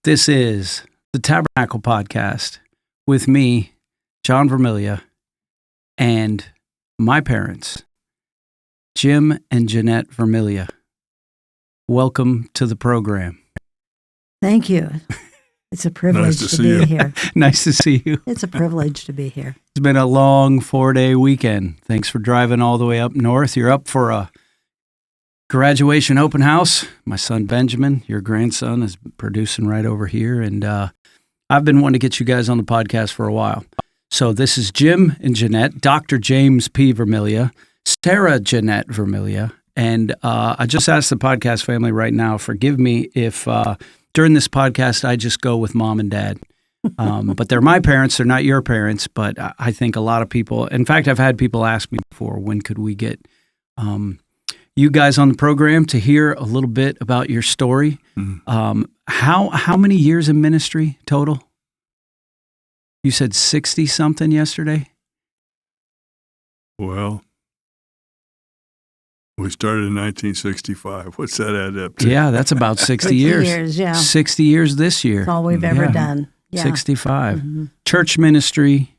This is the Tabernacle podcast with me, John Vermilya, and my parents, Jim and Jeanette Vermilya. Welcome to the program. Thank you. It's a privilege to be here. Nice to see you. It's a privilege to be here. It's been a long 4-day weekend. Thanks for driving all the way up north. You're up for a graduation open house. My son Benjamin, your grandson, is producing right over here. And I've been wanting to get you guys on the podcast for a while. So this is Jim and Jeanette, Dr. James P. Vermilya, Sarah Jeanette Vermilya. And I just asked the podcast family right now, forgive me if during this podcast I just go with mom and dad. But they're my parents. They're not your parents. But I think a lot of people, in fact, I've had people ask me before, when could we get you guys on the program to hear a little bit about your story? Mm-hmm. How many years in ministry total? You said 60-something yesterday? Well, we started in 1965. What's that add up to? Yeah, that's about 60 years. 60 years, yeah. 60 years this year. That's all we've ever done. Yeah. 65. Mm-hmm. Church ministry,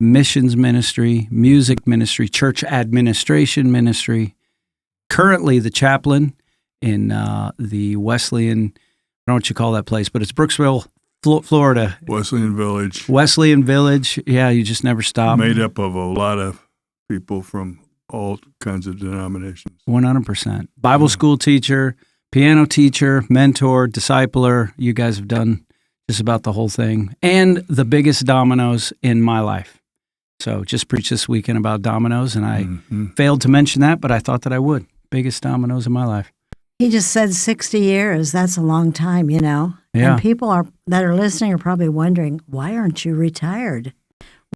missions ministry, music ministry, church administration ministry. Currently the chaplain in the Wesleyan, I don't know what you call that place, but it's Brooksville, Florida. Wesleyan Village. Wesleyan Village. Yeah, you just never stop. Made up of a lot of people from all kinds of denominations. 100%. Bible school teacher, piano teacher, mentor, discipler. You guys have done just about the whole thing. And the biggest dominoes in my life. So just preached this weekend about dominoes, and I failed to mention that, but I thought that I would. Biggest dominoes in my life. He just said 60 years. That's a long time, you know. Yeah. And people that are listening are probably wondering, why aren't you retired?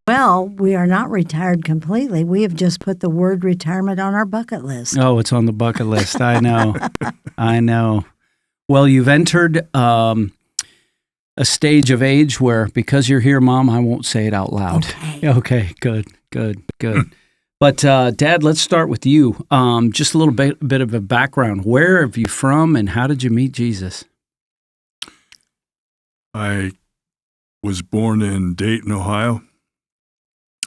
Well, we are not retired completely. We have just put the word retirement on our bucket list. Oh, it's on the bucket list. I know. I know. Well, you've entered a stage of age where, because you're here, Mom, I won't say it out loud. Okay, good. But Dad, let's start with you. Just a little bit of a background. Where are you from, and how did you meet Jesus? I was born in Dayton, Ohio,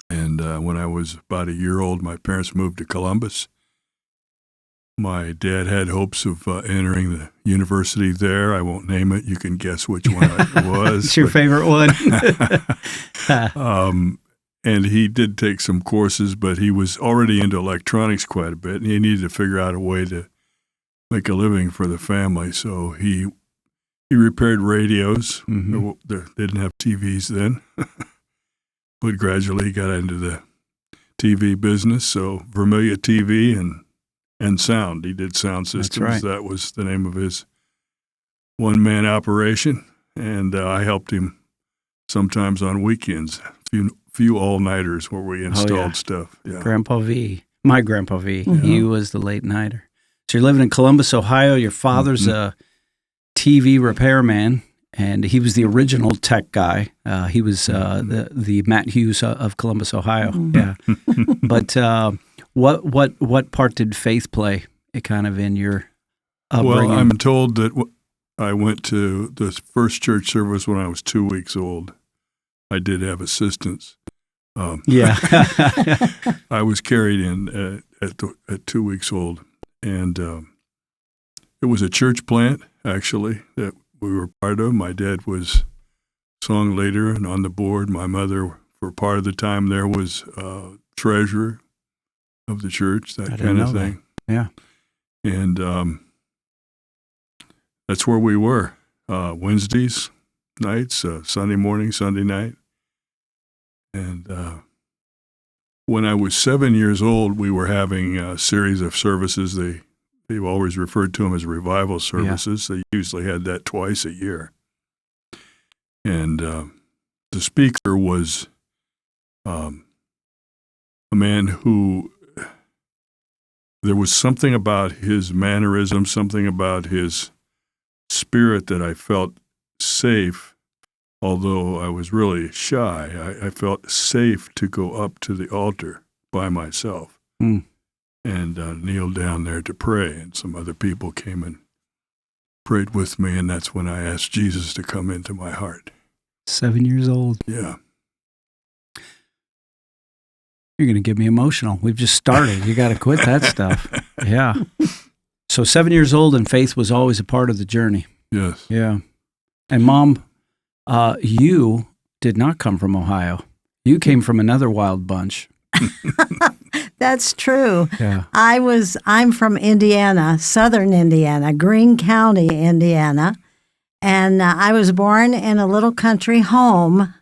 and when I was about a year old, my parents moved to Columbus. My dad had hopes of entering the university there. I won't name it. You can guess which one it was. It's your favorite one. And he did take some courses, but he was already into electronics quite a bit, and he needed to figure out a way to make a living for the family. So he repaired radios. Mm-hmm. They didn't have TVs then, but gradually he got into the TV business. So Vermilya TV and sound. He did sound systems. That's right. That was the name of his one-man operation, and I helped him sometimes on weekends. Few all-nighters where we installed stuff. Yeah. Grandpa V, my Grandpa V, he was the late-nighter. So you're living in Columbus, Ohio. Your father's a TV repairman, and he was the original tech guy. He was the Matt Hughes of Columbus, Ohio. Yeah. But what part did faith play kind of in your upbringing? Well, I'm told that I went to the first church service when I was 2 weeks old. I did have assistance. I was carried in at 2 weeks old, and it was a church plant, actually, that we were part of. My dad was song leader and on the board. My mother, for part of the time there, was treasurer of the church, that kind of thing. That. Yeah. And that's where we were, Wednesdays nights, Sunday morning, Sunday night. And when I was 7 years old, we were having a series of services. They've always referred to them as revival services. Yeah. They usually had that twice a year. And the speaker was a man who, there was something about his mannerism, something about his spirit that I felt safe. Although I was really shy, I felt safe to go up to the altar by myself and kneel down there to pray. And some other people came and prayed with me, and that's when I asked Jesus to come into my heart. 7 years old. Yeah. You're going to get me emotional. We've just started. You got to quit that stuff. Yeah. So 7 years old, and faith was always a part of the journey. Yes. Yeah. And Mom, you did not come from Ohio. You came from another wild bunch. That's true. Yeah. I'm from Indiana, southern Indiana, Greene County, Indiana. And I was born in a little country home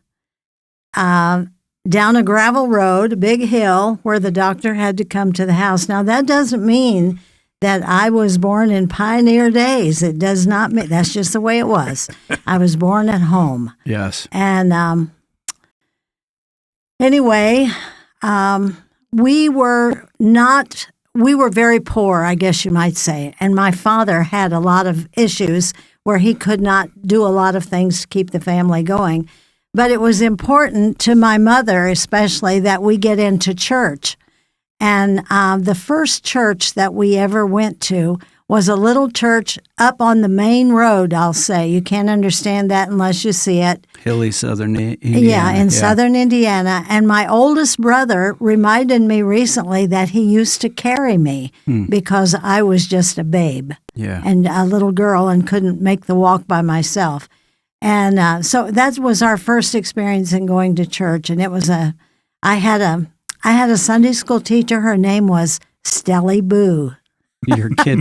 down a gravel road, a big hill, where the doctor had to come to the house. Now, that doesn't mean that I was born in pioneer days. It does not mean, that's just the way it was. I was born at home. Yes. And anyway, we were very poor, I guess you might say. And my father had a lot of issues where he could not do a lot of things to keep the family going. But it was important to my mother, especially, that we get into church. And the first church that we ever went to was a little church up on the main road, I'll say. You can't understand that unless you see it. Hilly southern Indiana. Yeah, in southern Indiana. And my oldest brother reminded me recently that he used to carry me because I was just a babe and a little girl and couldn't make the walk by myself. And so that was our first experience in going to church. And it was I had a Sunday school teacher. Her name was Stelly Boo. Your kid,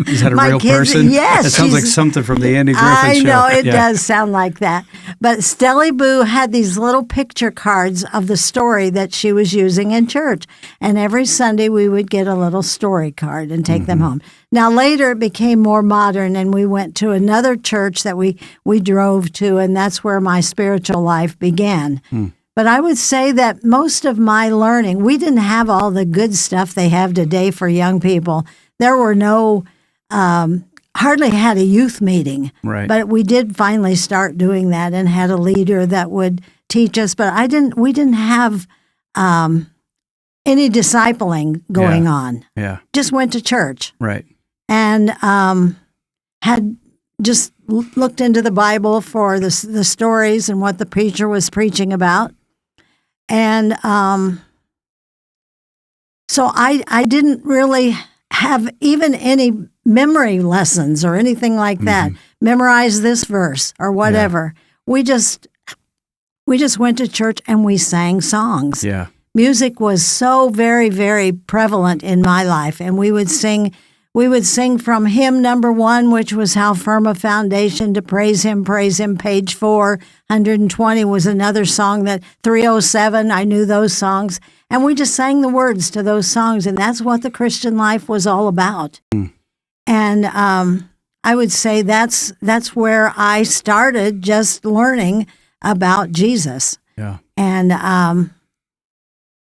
is that a My real kid, person? yes. It sounds like something from the Andy Griffith I show. know, it does sound like that. But Stelly Boo had these little picture cards of the story that she was using in church. And every Sunday we would get a little story card and take them home. Now later it became more modern, and we went to another church that we drove to, and that's where my spiritual life began. But I would say that most of my learning, we didn't have all the good stuff they have today for young people. There were hardly had a youth meeting. Right. But we did finally start doing that and had a leader that would teach us. But we didn't have any discipling going on. Yeah. Just went to church. Right. And had just looked into the Bible for the stories and what the preacher was preaching about. And so I didn't really have even any memory lessons or anything like that. Memorize this verse or whatever. We just went to church and we sang songs. Yeah. Music was so very, very prevalent in my life, and we would sing from hymn number 1, which was How Firm a Foundation to Praise Him, page 420 was another song, that 307, I knew those songs. And we just sang the words to those songs, and that's what the Christian life was all about. And I would say that's where I started just learning about Jesus. Yeah. And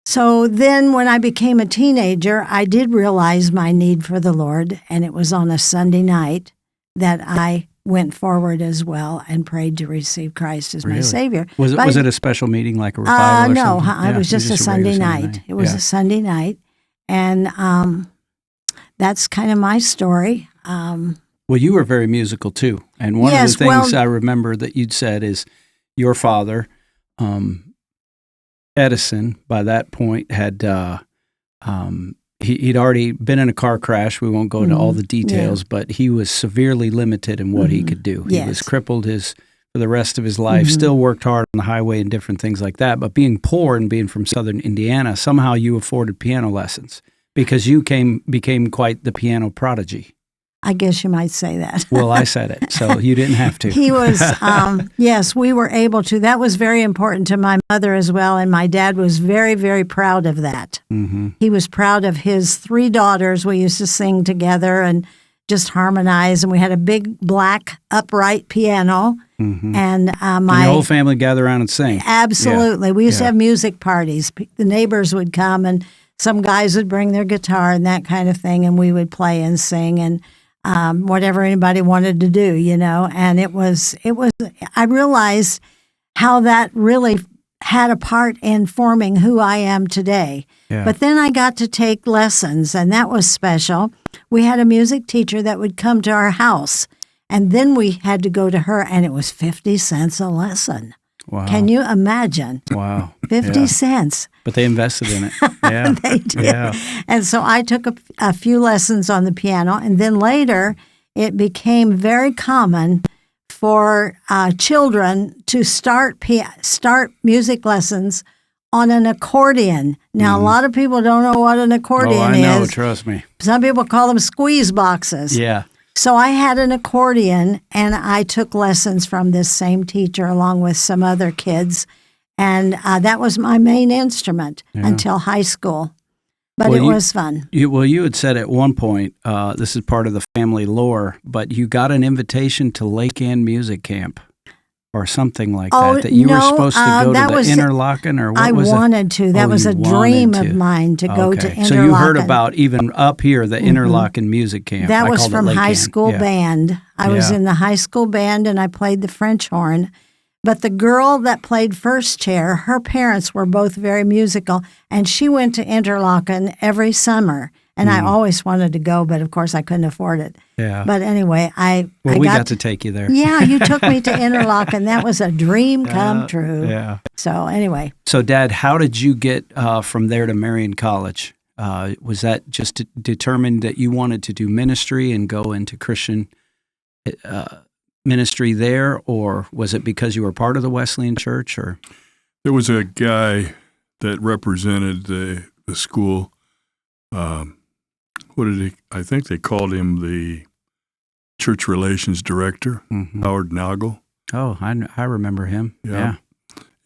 so then when I became a teenager, I did realize my need for the Lord, and it was on a Sunday night that I went forward as well and prayed to receive Christ as my Savior. Was it a special meeting, like a revival or no, something? it was just a Sunday night. It was a Sunday night. And that's kind of my story. Well, you were very musical too. And one of the things I remember that you'd said is your father, Edison, by that point had he'd already been in a car crash. We won't go into all the details, but he was severely limited in what he could do. He was crippled for the rest of his life, still worked hard on the highway and different things like that. But being poor and being from southern Indiana, somehow you afforded piano lessons because you became quite the piano prodigy. I guess you might say that. Well, I said it, so you didn't have to. He was, yes, we were able to. That was very important to my mother as well, and my dad was very, very proud of that. He was proud of his 3 daughters. We used to sing together and just harmonize, and we had a big black upright piano. And my and your whole family gather around and sing. Absolutely. We used to have music parties. The neighbors would come, and some guys would bring their guitar and that kind of thing, and we would play and sing and whatever anybody wanted to do, and it was, I realized how that really had a part in forming who I am today. Yeah. But then I got to take lessons, and that was special. We had a music teacher that would come to our house, And then we had to go to her, and it was 50 cents a lesson. Wow. Can you imagine? Wow. 50 cents. But they invested in it. Yeah. They did. Yeah. And so I took a few lessons on the piano, and then later it became very common for children to start music lessons on an accordion. Now, a lot of people don't know what an accordion is. I know, trust me. Some people call them squeeze boxes. Yeah. So I had an accordion, and I took lessons from this same teacher along with some other kids. And that was my main instrument until high school. But it was fun. You had said at one point, this is part of the family lore, but you got an invitation to Lake Ann Music Camp or something like that you were supposed to go to the Interlochen, or what was it? I wanted to. That was a dream of mine to go to Interlochen. So you heard about, even up here, the Interlochen Music Camp. That was from high school band. I was in the high school band, and I played the French horn. But the girl that played first chair, her parents were both very musical, and she went to Interlochen every summer. And I always wanted to go, but of course I couldn't afford it. Yeah. But anyway, we got to take you there. Yeah, you took me to Interlochen. That was a dream come true. Yeah. So anyway. So, Dad, how did you get from there to Marian College? Was that just determined that you wanted to do ministry and go into Christian ministry there, or was it because you were part of the Wesleyan Church? Or there was a guy that represented the school. I think they called him the church relations director, Howard Nagel. Oh, I remember him. Yeah.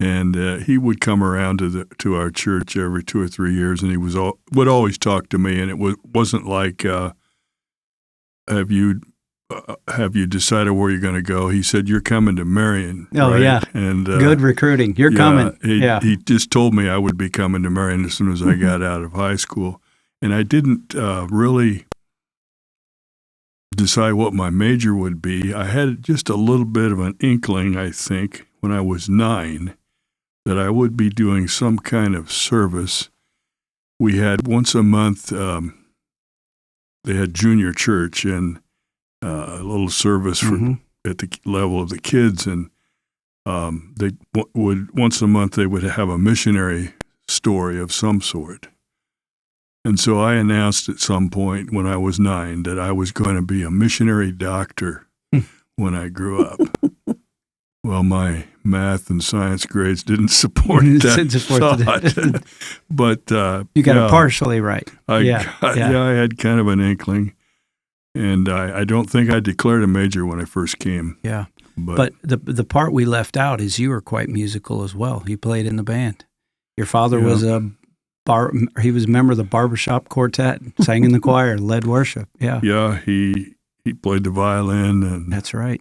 And he would come around to our church every 2 or 3 years, and he would always talk to me. And it wasn't like, have you decided where you're going to go? He said, "You're coming to Marian." Oh, right? Yeah. And good recruiting. You're coming. He just told me I would be coming to Marian as soon as I got out of high school. And I didn't really decide what my major would be. I had just a little bit of an inkling, I think, when I was 9, that I would be doing some kind of service. We had once a month, they had junior church and a little service at the level of the kids. And they would, once a month, they would have a missionary story of some sort. And so I announced at some point when I was 9 that I was going to be a missionary doctor when I grew up. Well, my math and science grades didn't support that thought. But you got it partially right. I had kind of an inkling. And I don't think I declared a major when I first came. Yeah. But the part we left out is you were quite musical as well. You played in the band. Your father was he was a member of the barbershop quartet, sang in the choir, led worship. Yeah. Yeah, he played the violin. And that's right.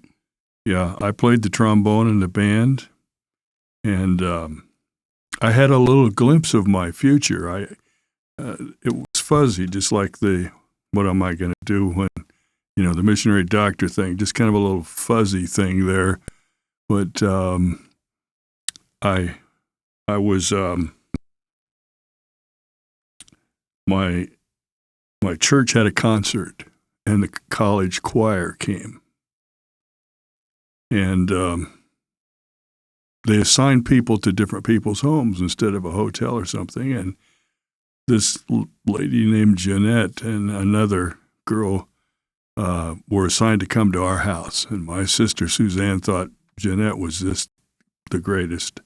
Yeah, I played the trombone in the band. And I had a little glimpse of my future. It was fuzzy, just like what am I going to do when, the missionary doctor thing, just kind of a little fuzzy thing there. But I was, my church had a concert, and the college choir came. And they assigned people to different people's homes instead of a hotel or something. And this lady named Jeanette and another girl were assigned to come to our house. And my sister Suzanne thought Jeanette was just the greatest.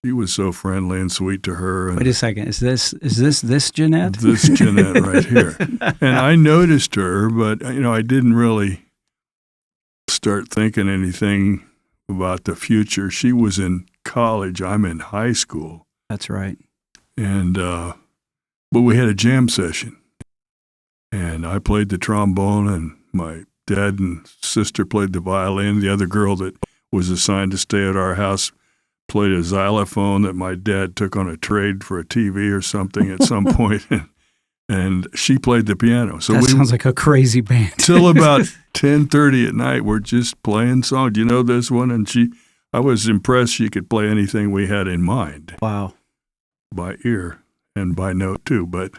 She was so friendly and sweet to her. And wait a second. Is this Jeanette? This Jeanette right here. And I noticed her, but I didn't really start thinking anything about the future. She was in college. I'm in high school. That's right. And but we had a jam session, and I played the trombone, and my dad and sister played the violin. The other girl that was assigned to stay at our house played a xylophone that my dad took on a trade for a TV or something at some point, and she played the piano. So that sounds like a crazy band. Till about 10:30 at night, we're just playing songs. Do you know this one? And I was impressed she could play anything we had in mind. Wow. By ear. And by note, too, but...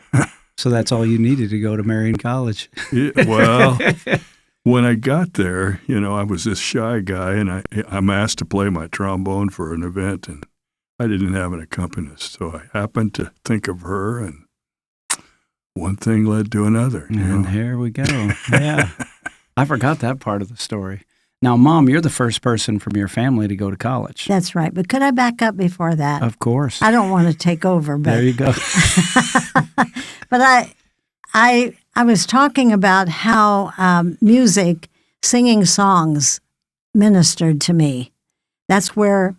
So that's all you needed to go to Marian College. Yeah, well, when I got there, I was this shy guy, and I'm asked to play my trombone for an event, and I didn't have an accompanist. So I happened to think of her, and one thing led to another. And here we go. Yeah. I forgot that part of the story. Now, Mom, you're the first person from your family to go to college. That's right. But could I back up before that? Of course. I don't want to take over, but There you go. but I was talking about how music, singing songs, ministered to me. That's where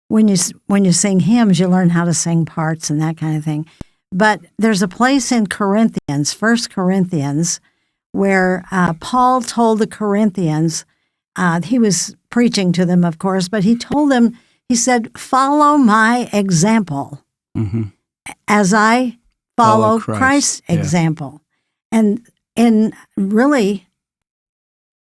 when you sing hymns, you learn how to sing parts and that kind of thing. But there's a place in Corinthians, 1 Corinthians, where Paul told the Corinthians, he was preaching to them, of course, but he told them, he said, follow my example as I follow Christ's example. And in really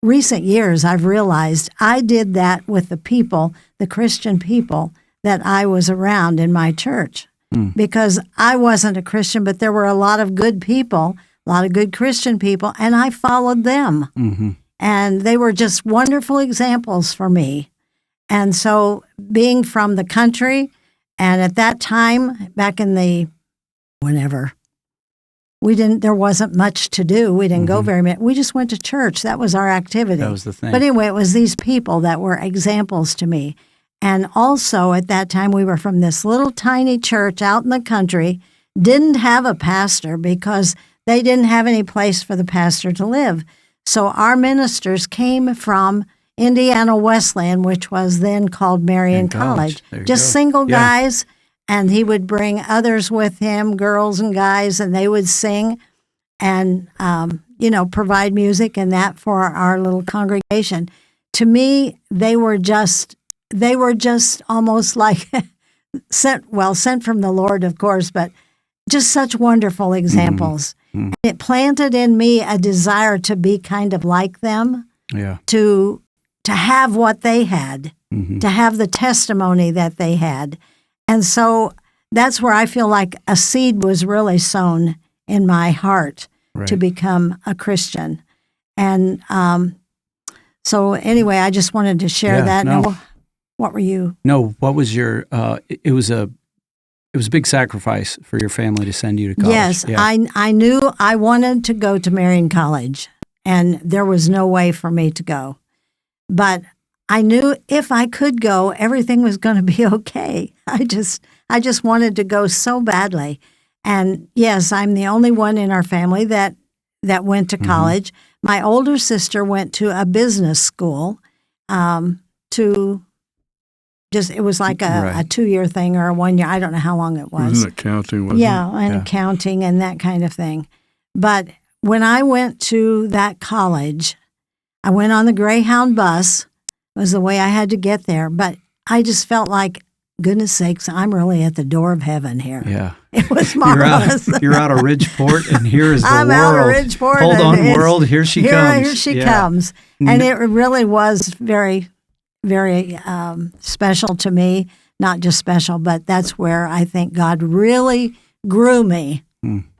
recent years, I've realized I did that with the people, the Christian people that I was around in my church. Because I wasn't a Christian, but there were a lot of good people, a lot of good Christian people, and I followed them. And they were just wonderful examples for me. And so being from the country, and at that time, back in the whenever, there wasn't much to do. We didn't go very much. We just went to church. That was our activity. That was the thing. But anyway, it was these people that were examples to me. And also at that time, we were from this little tiny church out in the country, didn't have a pastor because they didn't have any place for the pastor to live. So our ministers came from Indiana Wesleyan, which was then called Marian College. Just single guys, and he would bring others with him, girls and guys, and they would sing and, provide music and that for our little congregation. To me, they were just almost like sent from the Lord, of course, but just such wonderful examples. It planted in me a desire to be kind of like them, to have what they had, to have the testimony that they had. And so that's where I feel like a seed was really sown in my heart to become a Christian. And so anyway, I just wanted to share that. No. Now, what were you? No, what was your, it was a big sacrifice for your family to send you to college. Yes, I knew I wanted to go to Marian College, and there was no way for me to go. But I knew if I could go, everything was going to be okay. I just wanted to go so badly. And yes, I'm the only one in our family that went to college. My older sister went to a business school it was like a 2-year thing or a 1 year. I don't know how long it was. Wasn't accounting, wasn't it? And accounting and that kind of thing. But when I went to that college, I went on the Greyhound bus. It was the way I had to get there. But I just felt like, goodness sakes, I'm really at the door of heaven here. Yeah. It was marvelous. You're out of Ridgeport, and here is the I'm world. out of Ridgeport. Hold on, world. Here she comes. Here she comes. And it really was very, very special to me. Not just special, but that's where I think God really grew me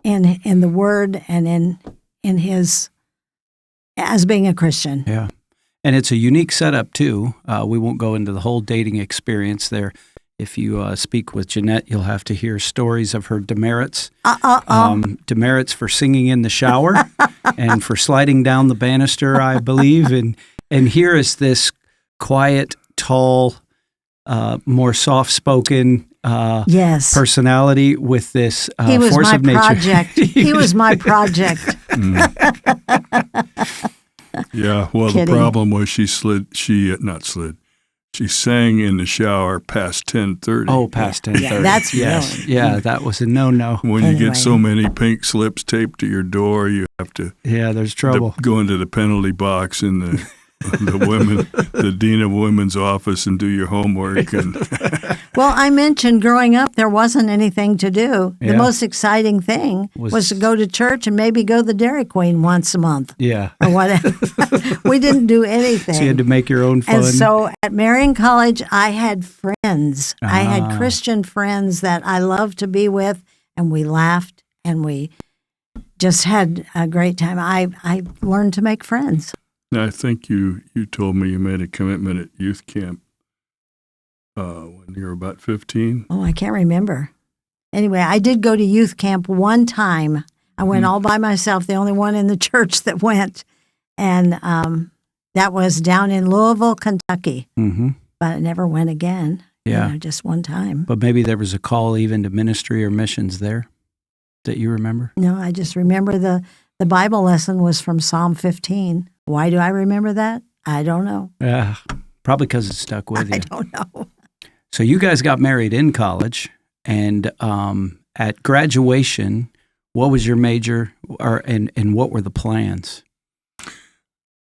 in the Word and in His, as being a Christian. Yeah. And it's a unique setup, too. We won't go into the whole dating experience there. If you speak with Jeanette, you'll have to hear stories of her demerits. Demerits for singing in the shower and for sliding down the banister, I believe. And here is this quiet, tall, more soft-spoken personality with this force of nature. Project. He was my project. Yeah, well, Kidding. The problem was she sang in the shower past 10:30. Oh, past 10:30. Yeah, that's Yeah, that was a no-no. When you get so many pink slips taped to your door, you have to there's trouble. Go into the penalty box in the dean of women's office and do your homework. And well, I mentioned growing up, there wasn't anything to do. The most exciting thing was to go to church and maybe go to the Dairy Queen once a month. Yeah. Or whatever. We didn't do anything. So you had to make your own fun. And so at Marian College, I had friends. I had Christian friends that I loved to be with, and we laughed, and we just had a great time. I learned to make friends. I think you told me you made a commitment at youth camp when you were about 15. Oh, I can't remember. Anyway, I did go to youth camp one time. I went all by myself, the only one in the church that went. And that was down in Louisville, Kentucky. Mm-hmm. But I never went again. Yeah. Just one time. But maybe there was a call even to ministry or missions there that you remember? No, I just remember the Bible lesson was from Psalm 15. Why do I remember that? I don't know. Yeah, probably because it stuck with you. I don't know. So you guys got married in college, and at graduation, what was your major, and what were the plans?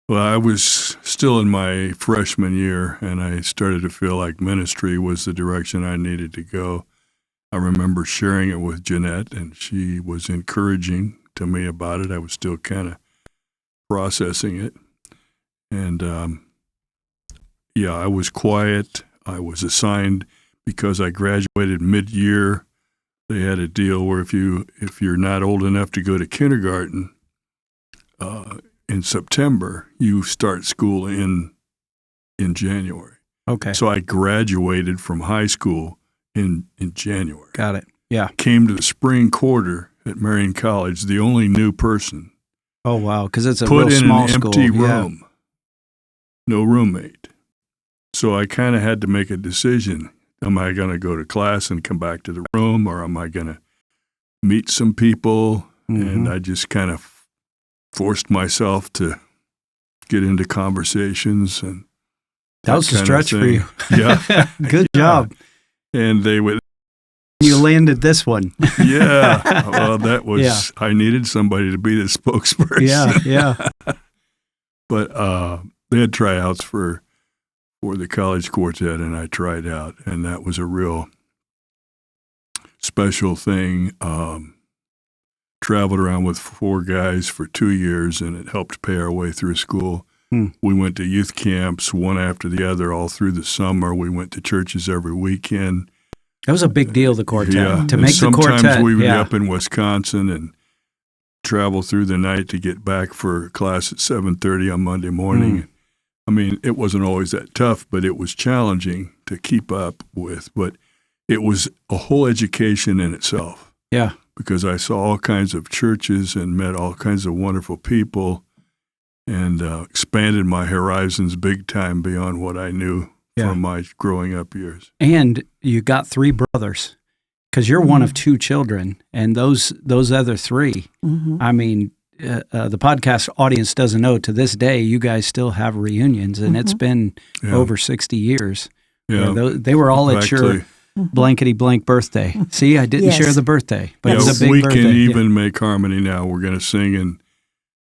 Well, I was still in my freshman year, and I started to feel like ministry was the direction I needed to go. I remember sharing it with Jeanette, and she was encouraging to me about it. I was still kind of processing it. And, I was quiet. I was assigned, because I graduated mid-year, they had a deal where if you're not old enough to go to kindergarten in September, you start school in January. Okay. So I graduated from high school in January. Got it. Yeah. Came to the spring quarter at Marion College, the only new person. Oh, wow, because it's a put real in small an school. empty room, no roommate. So I kind of had to make a decision. Am I going to go to class and come back to the room, or am I going to meet some people? Mm-hmm. And I just kind of forced myself to get into conversations. And that was a stretch for you. Yeah. Good job. And they would. You landed this one. Yeah. Well, that was, I needed somebody to be the spokesperson. Yeah. But they had tryouts for the college quartet, and I tried out, and that was a real special thing. Traveled around with 4 guys for 2 years, and it helped pay our way through school. We went to youth camps one after the other all through the summer. We went to churches every weekend. That was a big deal, the quartet. Yeah. To make the quartet. Sometimes we would be up in Wisconsin and travel through the night to get back for class at 7:30 on Monday morning. I mean, it wasn't always that tough, but it was challenging to keep up with. But it was a whole education in itself. Yeah. Because I saw all kinds of churches and met all kinds of wonderful people, and expanded my horizons big time beyond what I knew from my growing up years. And you got 3 brothers, because you're one of 2 children, and those other 3, I mean, the podcast audience doesn't know, to this day, you guys still have reunions, and it's been over 60 years. Yeah. They were all at your blankety blank birthday. See, I didn't share the birthday, but it was a big birthday. We can even make harmony now. We're going to sing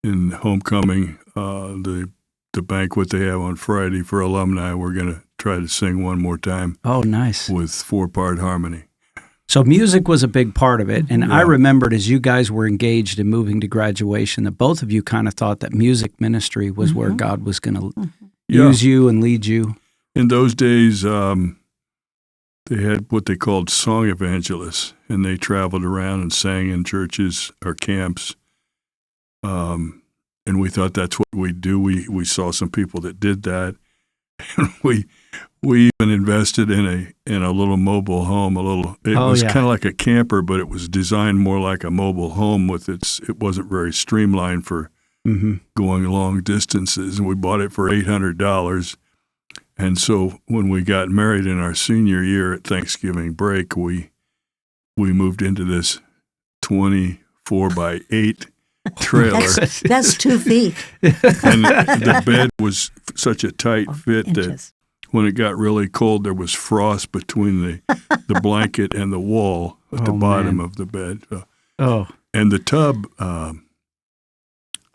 in homecoming, the banquet they have on Friday for alumni. We're going to try to sing one more time. Oh, nice. With 4-part harmony. So music was a big part of it. And I remembered as you guys were engaged in moving to graduation that both of you kind of thought that music ministry was where God was going to use you and lead you. In those days, they had what they called song evangelists, and they traveled around and sang in churches or camps. And we thought that's what we'd do. We saw some people that did that. And we even invested in a little mobile home. It was kind of like a camper, but it was designed more like a mobile home. It wasn't very streamlined for going long distances. And we bought it for $800. And so when we got married in our senior year at Thanksgiving break, we moved into this 24-by-8 trailer. That's 2 feet. And the bed was such a tight fit that when it got really cold, there was frost between the blanket and the wall at the bottom of the bed. And the tub,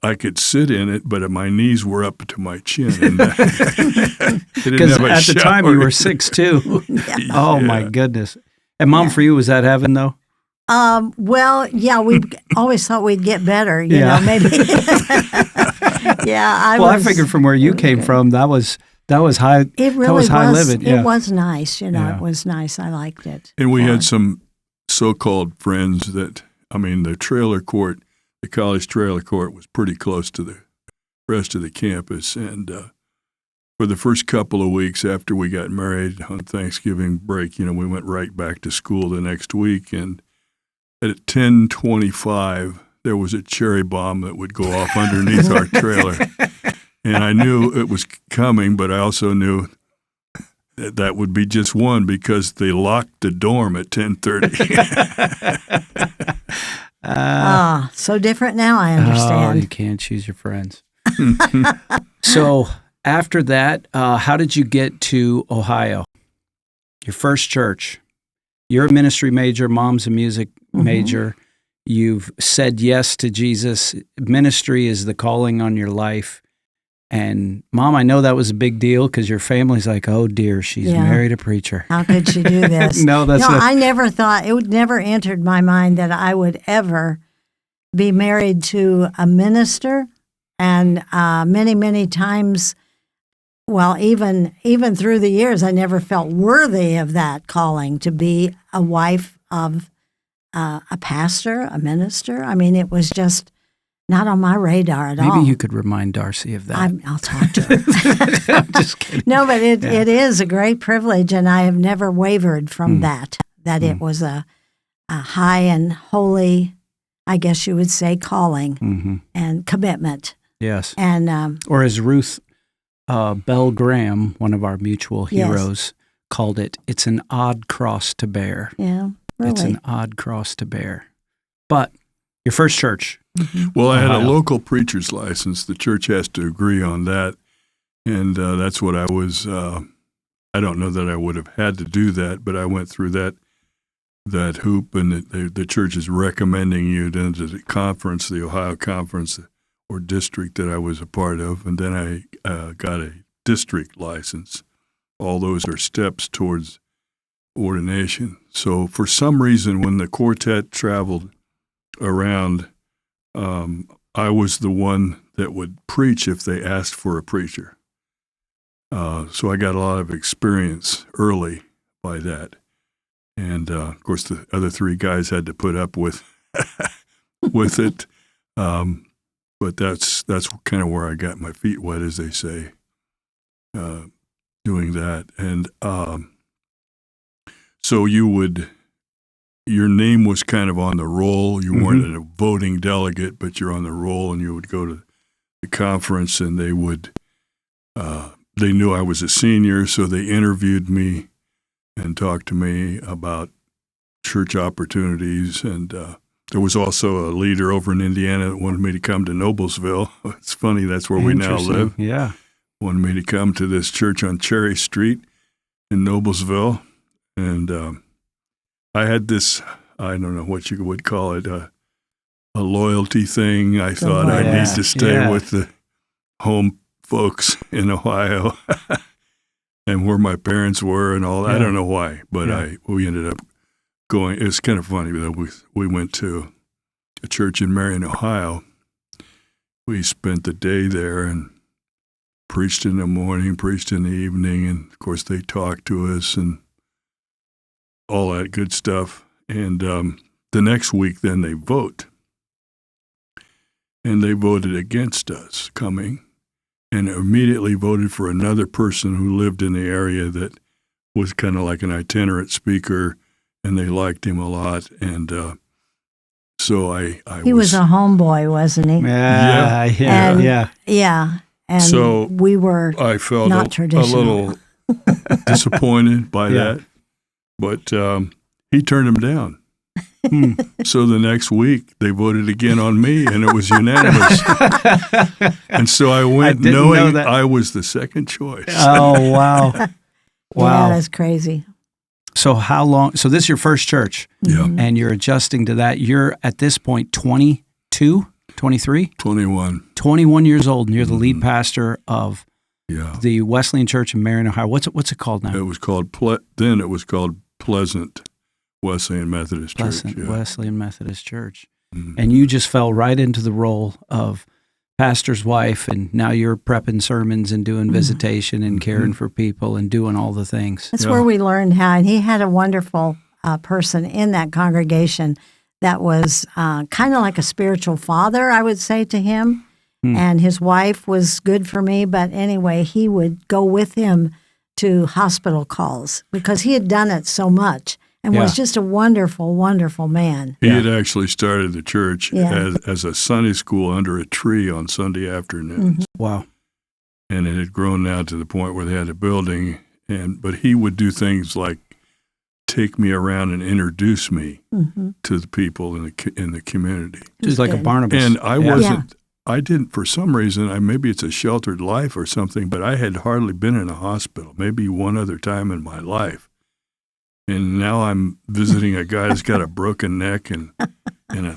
I could sit in it, but my knees were up to my chin. Because at the time you were 6'2". Oh, my goodness. And Mom, for you, was that heaven, though? Well, yeah, we always thought we'd get better, you know, maybe. I figured from where you came from, that was high. It really was high living. It was nice, you know. It was nice. I liked it. And we had some so-called friends that, the trailer court, the college trailer court was pretty close to rest of the campus. And for the first couple of weeks after we got married on Thanksgiving break, we went right back to school the next week. And at 10:25, there was a cherry bomb that would go off underneath our trailer. And I knew it was coming, but I also knew that would be just one because they locked the dorm at 10:30. So different now, I understand. Oh, you can't choose your friends. So after that, how did you get to Ohio? Your first church. You're a ministry major, mom's a music major. You've said yes to Jesus. Ministry is the calling on your life. And Mom, I know that was a big deal because your family's like, oh dear, she's married a preacher. How could she do this? No, I never thought, it would never entered my mind that I would ever be married to a minister. And many, many times, well, even through the years, I never felt worthy of that calling to be a wife of a pastor, a minister. I mean, it was just not on my radar at all. Maybe you could remind Darcy of that. I'll talk to her. I'm just kidding. No, but it is a great privilege, and I have never wavered from that it was a high and holy, I guess you would say, calling and commitment. Yes. And or as Ruth Bell Graham, one of our mutual heroes, called it, it's an odd cross to bear. Yeah, really. It's an odd cross to bear. But your first church. Well, I had a local preacher's license. The church has to agree on that. And that's what I was, I don't know that I would have had to do that, but I went through that hoop, and the church is recommending you to the conference, the Ohio conference or district that I was a part of. And then I got a district license. All those are steps towards ordination. So for some reason, when the quartet traveled around, I was the one that would preach if they asked for a preacher. So I got a lot of experience early by that. And, of course, the other three guys had to put up with with it. But that's kind of where I got my feet wet, as they say, doing that. And so your name was kind of on the roll. You weren't a voting delegate, but you're on the roll, and you would go to the conference, and they knew I was a senior, so they interviewed me and talked to me about church opportunities. And there was also a leader over in Indiana that wanted me to come to Noblesville. It's funny, that's where we now live. Yeah. Wanted me to come to this church on Cherry Street in Noblesville. And I had this, I don't know what you would call it, a loyalty thing. I thought I need to stay with the home folks in Ohio and where my parents were and all that. I don't know why, but we ended up going. It's kind of funny that we went to a church in Marion, Ohio. We spent the day there and preached in the morning, preached in the evening, and of course they talked to us and all that good stuff. And the next week, then they vote. And they voted against us coming and immediately voted for another person who lived in the area that was kind of like an itinerant speaker, and they liked him a lot. And so He was a homeboy, wasn't he? Yeah. And so we were I felt not a traditional. little disappointed by that. But he turned him down. So the next week, they voted again on me, and it was unanimous. And so I went knowing I was the second choice. Oh, wow. Yeah, that's crazy. So how long? So this is your first church. Yeah. And you're adjusting to that. You're at this point 22, 23? 21. 21 years old, and you're the lead pastor of Yeah. the Wesleyan Church in Marion, Ohio. What's it called now? It was called then it was called Pleasant Wesleyan Methodist Pleasant Church. Wesleyan Methodist Church. And you just fell right into the role of pastor's wife, and now you're prepping sermons and doing visitation and caring for people and doing all the things. That's where we learned how, and he had a wonderful person in that congregation that was kind of like a spiritual father, I would say to him. And his wife was good for me, but anyway, he would go with him to hospital calls because he had done it so much and was just a wonderful, wonderful man. He had actually started the church Yeah. as a Sunday school under a tree on Sunday afternoons. Wow. And it had grown now to the point where they had a building. But he would do things like take me around and introduce me to the people in the community. Just like a good. Barnabas. And I Yeah. wasn't. I didn't, for some reason, maybe it's a sheltered life or something, but I had hardly been in a hospital, maybe one other time in my life. And now I'm visiting a guy that's got a broken neck and a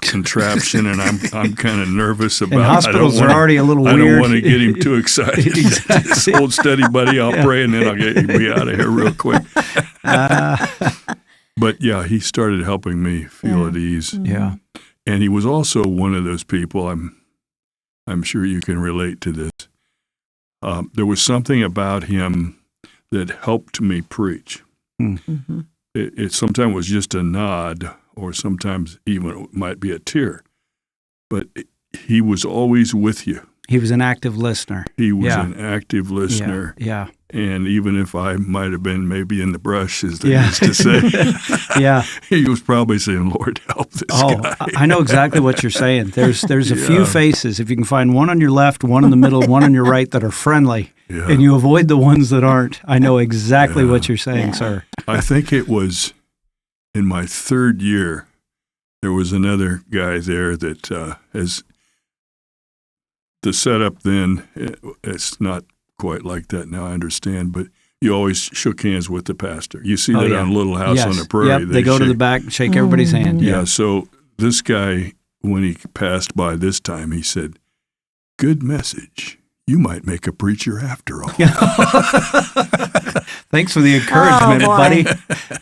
contraption, and I'm kind of nervous about. And hospitals are already a little I weird. don't want to get him too excited. This old steady buddy, I'll pray, and then I'll get me out of here real quick. But yeah, he started helping me feel at ease. Yeah. And he was also one of those people. I'm sure you can relate to this. There was something about him that helped me preach. Mm-hmm. It sometimes was just a nod, or sometimes even it might be a tear. But he was always with you. He was an active listener. He was an active listener. Yeah. And even if I might have been maybe in the brush, as they used to say, he was probably saying, Lord, help this guy. I know exactly what you're saying. There's a few faces. If you can find one on your left, one in the middle, one on your right that are friendly, and you avoid the ones that aren't, I know exactly what you're saying, sir. I think it was in my third year, there was another guy there that has the setup then, it's not quite like that now, I understand, but you always shook hands with the pastor. You see that on Little House on the Prairie. Yep, they go to the back and shake everybody's hand. Yeah, so this guy, when he passed by this time, he said, "Good message. You might make a preacher after all." Thanks for the encouragement, buddy.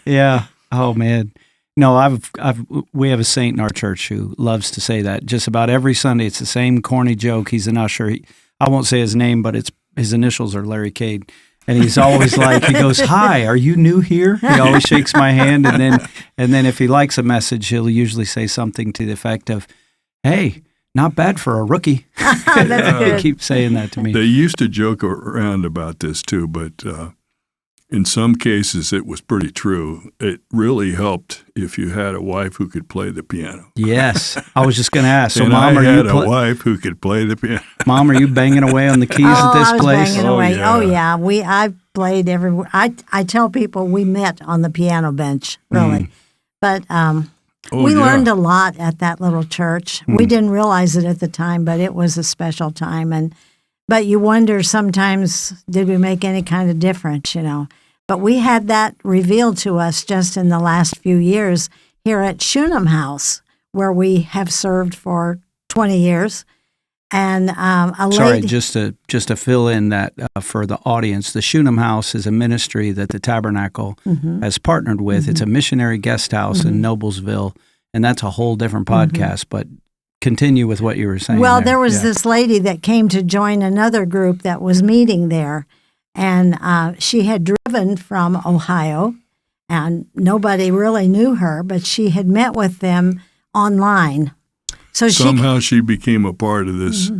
Yeah. Oh, man. No, we have a saint in our church who loves to say that. Just about every Sunday, it's the same corny joke. He's an usher. I won't say his name, but his initials are Larry Cade. And he's always like, he goes, "Hi, are you new here?" He always shakes my hand. And then if he likes a message, he'll usually say something to the effect of, "Hey, not bad for a rookie." That's good. He keeps saying that to me. They used to joke around about this too, but in some cases it was pretty true. It really helped if you had a wife who could play the piano. Yes. I was just going to ask. So, and Mom, I are had you a wife who could play the piano. Mom, are you banging away on the keys at this I was place? banging away. yeah. Oh yeah, I played everywhere. I tell people we met on the piano bench, really, but we learned a lot at that little church. We didn't realize it at the time, but it was a special time. But you wonder sometimes, did we make any kind of difference? But we had that revealed to us just in the last few years here at Shunem House, where we have served for 20 years. And Sorry, just to fill in that for the audience, the Shunem House is a ministry that the Tabernacle has partnered with. It's a missionary guest house in Noblesville, and that's a whole different podcast. But continue with what you were saying. Well, there was this lady that came to join another group that was meeting there, and she had driven from Ohio, and nobody really knew her, but she had met with them online. So somehow she became a part of this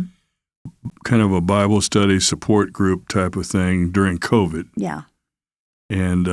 kind of a Bible study support group type of thing during COVID. Yeah. And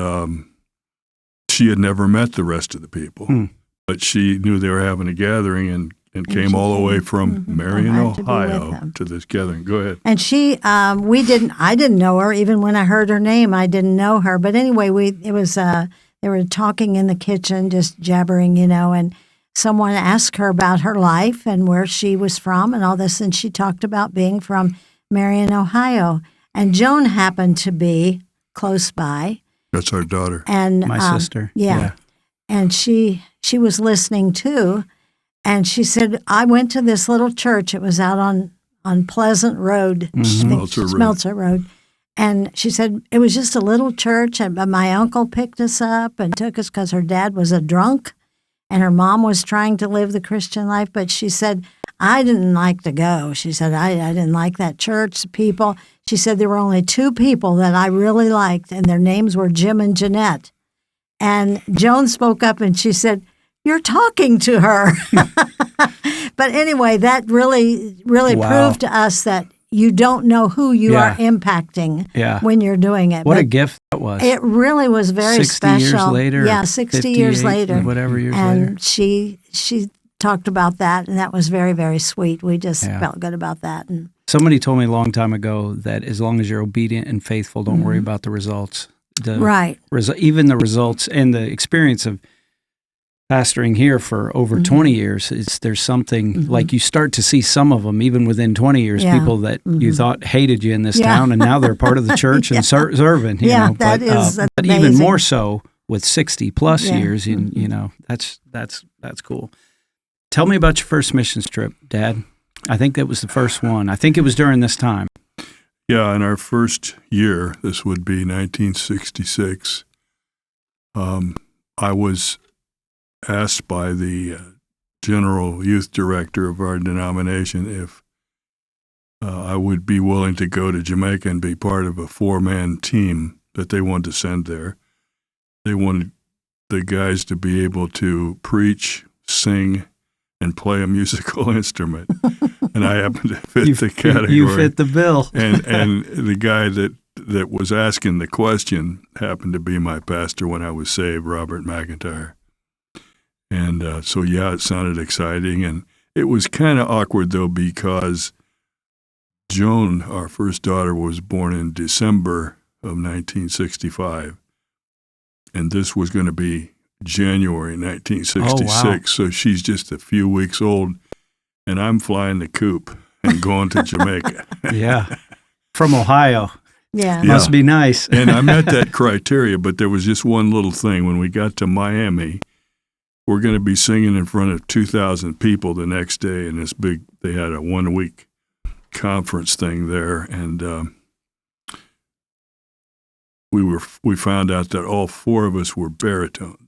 she had never met the rest of the people, but she knew they were having a gathering and came all the way from Marion, Ohio to this gathering. Go ahead. And she, I didn't know her. Even when I heard her name, I didn't know her. But anyway, they were talking in the kitchen, just jabbering, and someone asked her about her life and where she was from and all this, and she talked about being from Marion, Ohio. And Joan happened to be close by. That's our daughter. And my sister. Yeah. And she was listening too. And she said, "I went to this little church. It was out on Pleasant Road, Smeltzer Road. And she said, it was just a little church, but my uncle picked us up and took us because her dad was a drunk. And her mom was trying to live the Christian life, but she said, I didn't like to go. She said, I didn't like that church, the people. She said there were only two people that I really liked, and their names were Jim and Jeanette. And Joan spoke up and she said, you're talking to her. But anyway, that really Wow. proved to us that you don't know who you Yeah. are impacting Yeah. when you're doing it. What a But gift that was. it really was very 60 special. years later. Yeah, 60 years 58, later. whatever years and later. she talked about that, and that was very, very sweet. We just Yeah. felt good about that. And Somebody told me a long time ago that as long as you're obedient and faithful, don't worry about the results. right. Even the results and the experience of pastoring here for over 20 years, there's something like you start to see some of them, even within 20 years, Yeah. people that you thought hated you in this Yeah. town, and now they're part of the church and serving. You Yeah, know? that is but even amazing. more so with 60 plus Yeah. years, you know, that's cool. Tell me about your first missions trip, Dad. I think that was the first one. I think it was during this time. Yeah, in our first year, this would be 1966, I was asked by the general youth director of our denomination if I would be willing to go to Jamaica and be part of a 4-man team that they wanted to send there. They wanted the guys to be able to preach, sing, and play a musical instrument. And I happened to fit the category. You fit the bill. and the guy that was asking the question happened to be my pastor when I was saved, Robert McIntyre. And so, yeah, it sounded exciting. And it was kind of awkward, though, because Joan, our first daughter, was born in December of 1965. And this was going to be January 1966. Oh, wow. So she's just a few weeks old. And I'm flying the coop and going to Jamaica. Yeah. From Ohio. Yeah. Yeah. Must be nice. And I met that criteria, but there was just one little thing. When we got to Miami, we're going to be singing in front of 2,000 people the next day in this big, they had a 1-week conference thing there. And we found out that all 4 of us were baritones.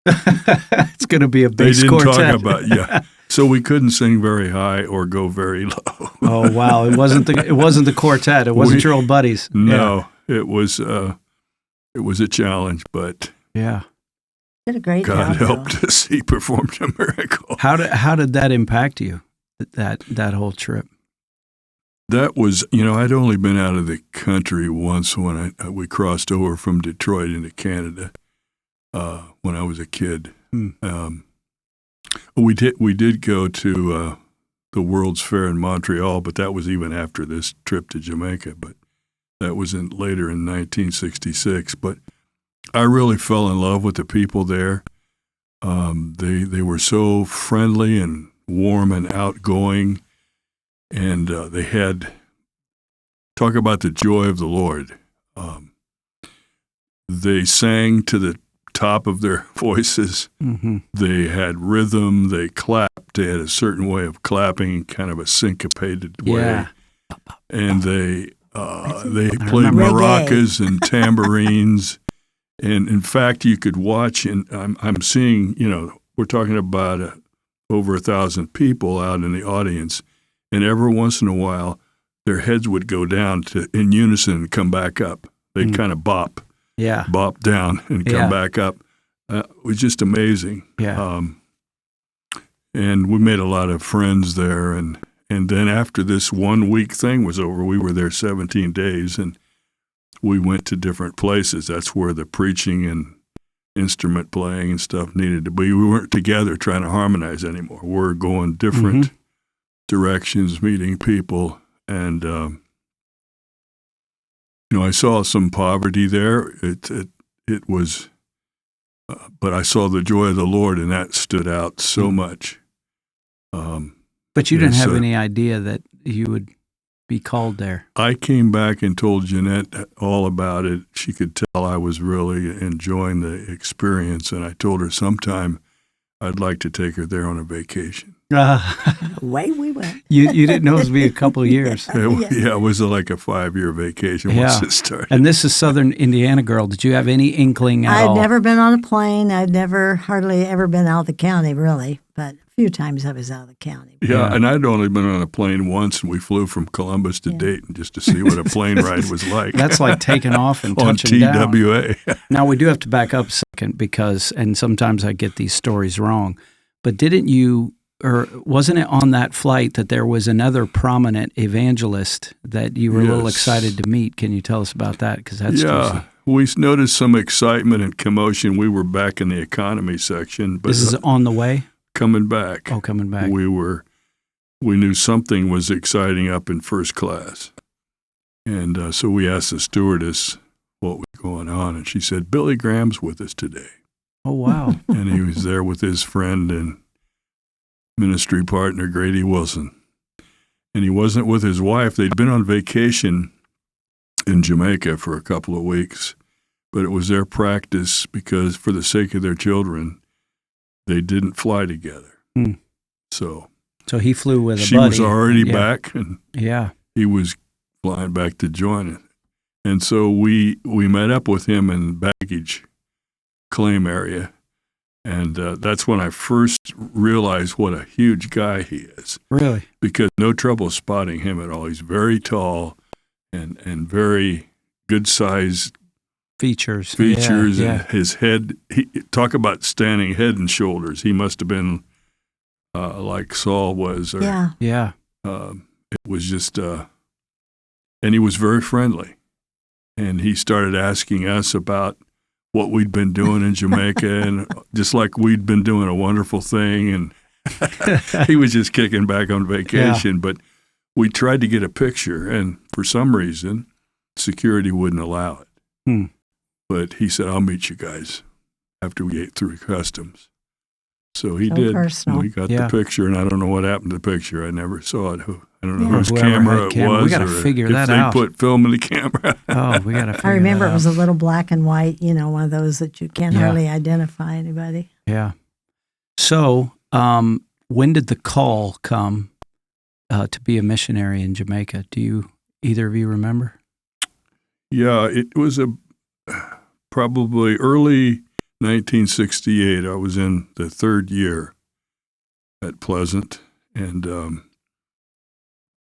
It's going to be a They bass didn't quartet. talk about, yeah. So we couldn't sing very high or go very low. Oh wow! It wasn't the quartet. It wasn't your old buddies. No, it was a challenge, but Yeah. Did a great God job. helped us. He performed a miracle. How did that impact you? That whole trip. That was, I'd only been out of the country once when we crossed over from Detroit into Canada when I was a kid. We did go to the World's Fair in Montreal, but that was even after this trip to Jamaica. But that was later in 1966. But I really fell in love with the people there. They were so friendly and warm and outgoing, and they had talk about the joy of the Lord. They sang to the top of their voices. Mm-hmm. They had rhythm. They clapped. They had a certain way of clapping, kind of a syncopated way. Yeah. And they played remember. maracas and tambourines. And in fact, you could watch, and I'm seeing, we're talking about over 1,000 people out in the audience, and every once in a while, their heads would go down in unison and come back up. They'd kind of bop down and come back up. It was just amazing. Yeah. And we made a lot of friends there. And then after this 1-week thing was over, we were there 17 days, and we went to different places. That's where the preaching and instrument playing and stuff needed to be. We weren't together trying to harmonize anymore. We're going different directions, meeting people. And, I saw some poverty there. It was, but I saw the joy of the Lord, and that stood out so much. But you didn't have any idea that you would be called there. I came back and told Jeanette all about it. She could tell I was really enjoying the experience, and I told her sometime I'd like to take her there on a vacation. Away we went. You didn't know it was be a couple of years. It was like a 5-year vacation once it started. And this is Southern Indiana girl. Did you have any inkling at all? I'd never been on a plane. I'd hardly ever been out of the county, really. But a few times I was out of the county. Yeah, and I'd only been on a plane once, and we flew from Columbus to Dayton just to see what a plane ride was like. That's like taking off and on touching down. TWA. Now, we do have to back up a second because, and sometimes I get these stories wrong, but didn't you, or wasn't it on that flight that there was another prominent evangelist that you were a little excited to meet? Can you tell us about that? Because that's juicy. We noticed some excitement and commotion. We were back in the economy section. But this is on the way? Coming back. Oh, coming back. We knew something was exciting up in first class. And so we asked the stewardess what was going on, and she said, Billy Graham's with us today. Oh, wow. And he was there with his friend and ministry partner, Grady Wilson. And he wasn't with his wife. They'd been on vacation in Jamaica for a couple of weeks, but it was their practice because for the sake of their children, they didn't fly together. So he flew with a she buddy. Was already back, and he was flying back to join it. And so we met up with him in baggage claim area, and that's when I first realized what a huge guy he is. Really? Because no trouble spotting him at all. He's very tall and very good-sized features and his head. Talk about standing head and shoulders. He must have been like Saul was. Or, it was just, and he was very friendly. And he started asking us about what we'd been doing in Jamaica, and just like we'd been doing a wonderful thing. And he was just kicking back on vacation. But we tried to get a picture, and for some reason, security wouldn't allow it. But he said, I'll meet you guys after we get through customs. So he did. Personal. We got the picture, and I don't know what happened to the picture. I never saw it. I don't know whose camera it was. We got to figure that out. out. If they put film in the camera. We got to figure that out. I remember it was a little black and white, one of those that you can't hardly identify anybody. Yeah. So when did the call come to be a missionary in Jamaica? Do either of you remember? Yeah, it was probably early 1968. I was in the third year at Pleasant, and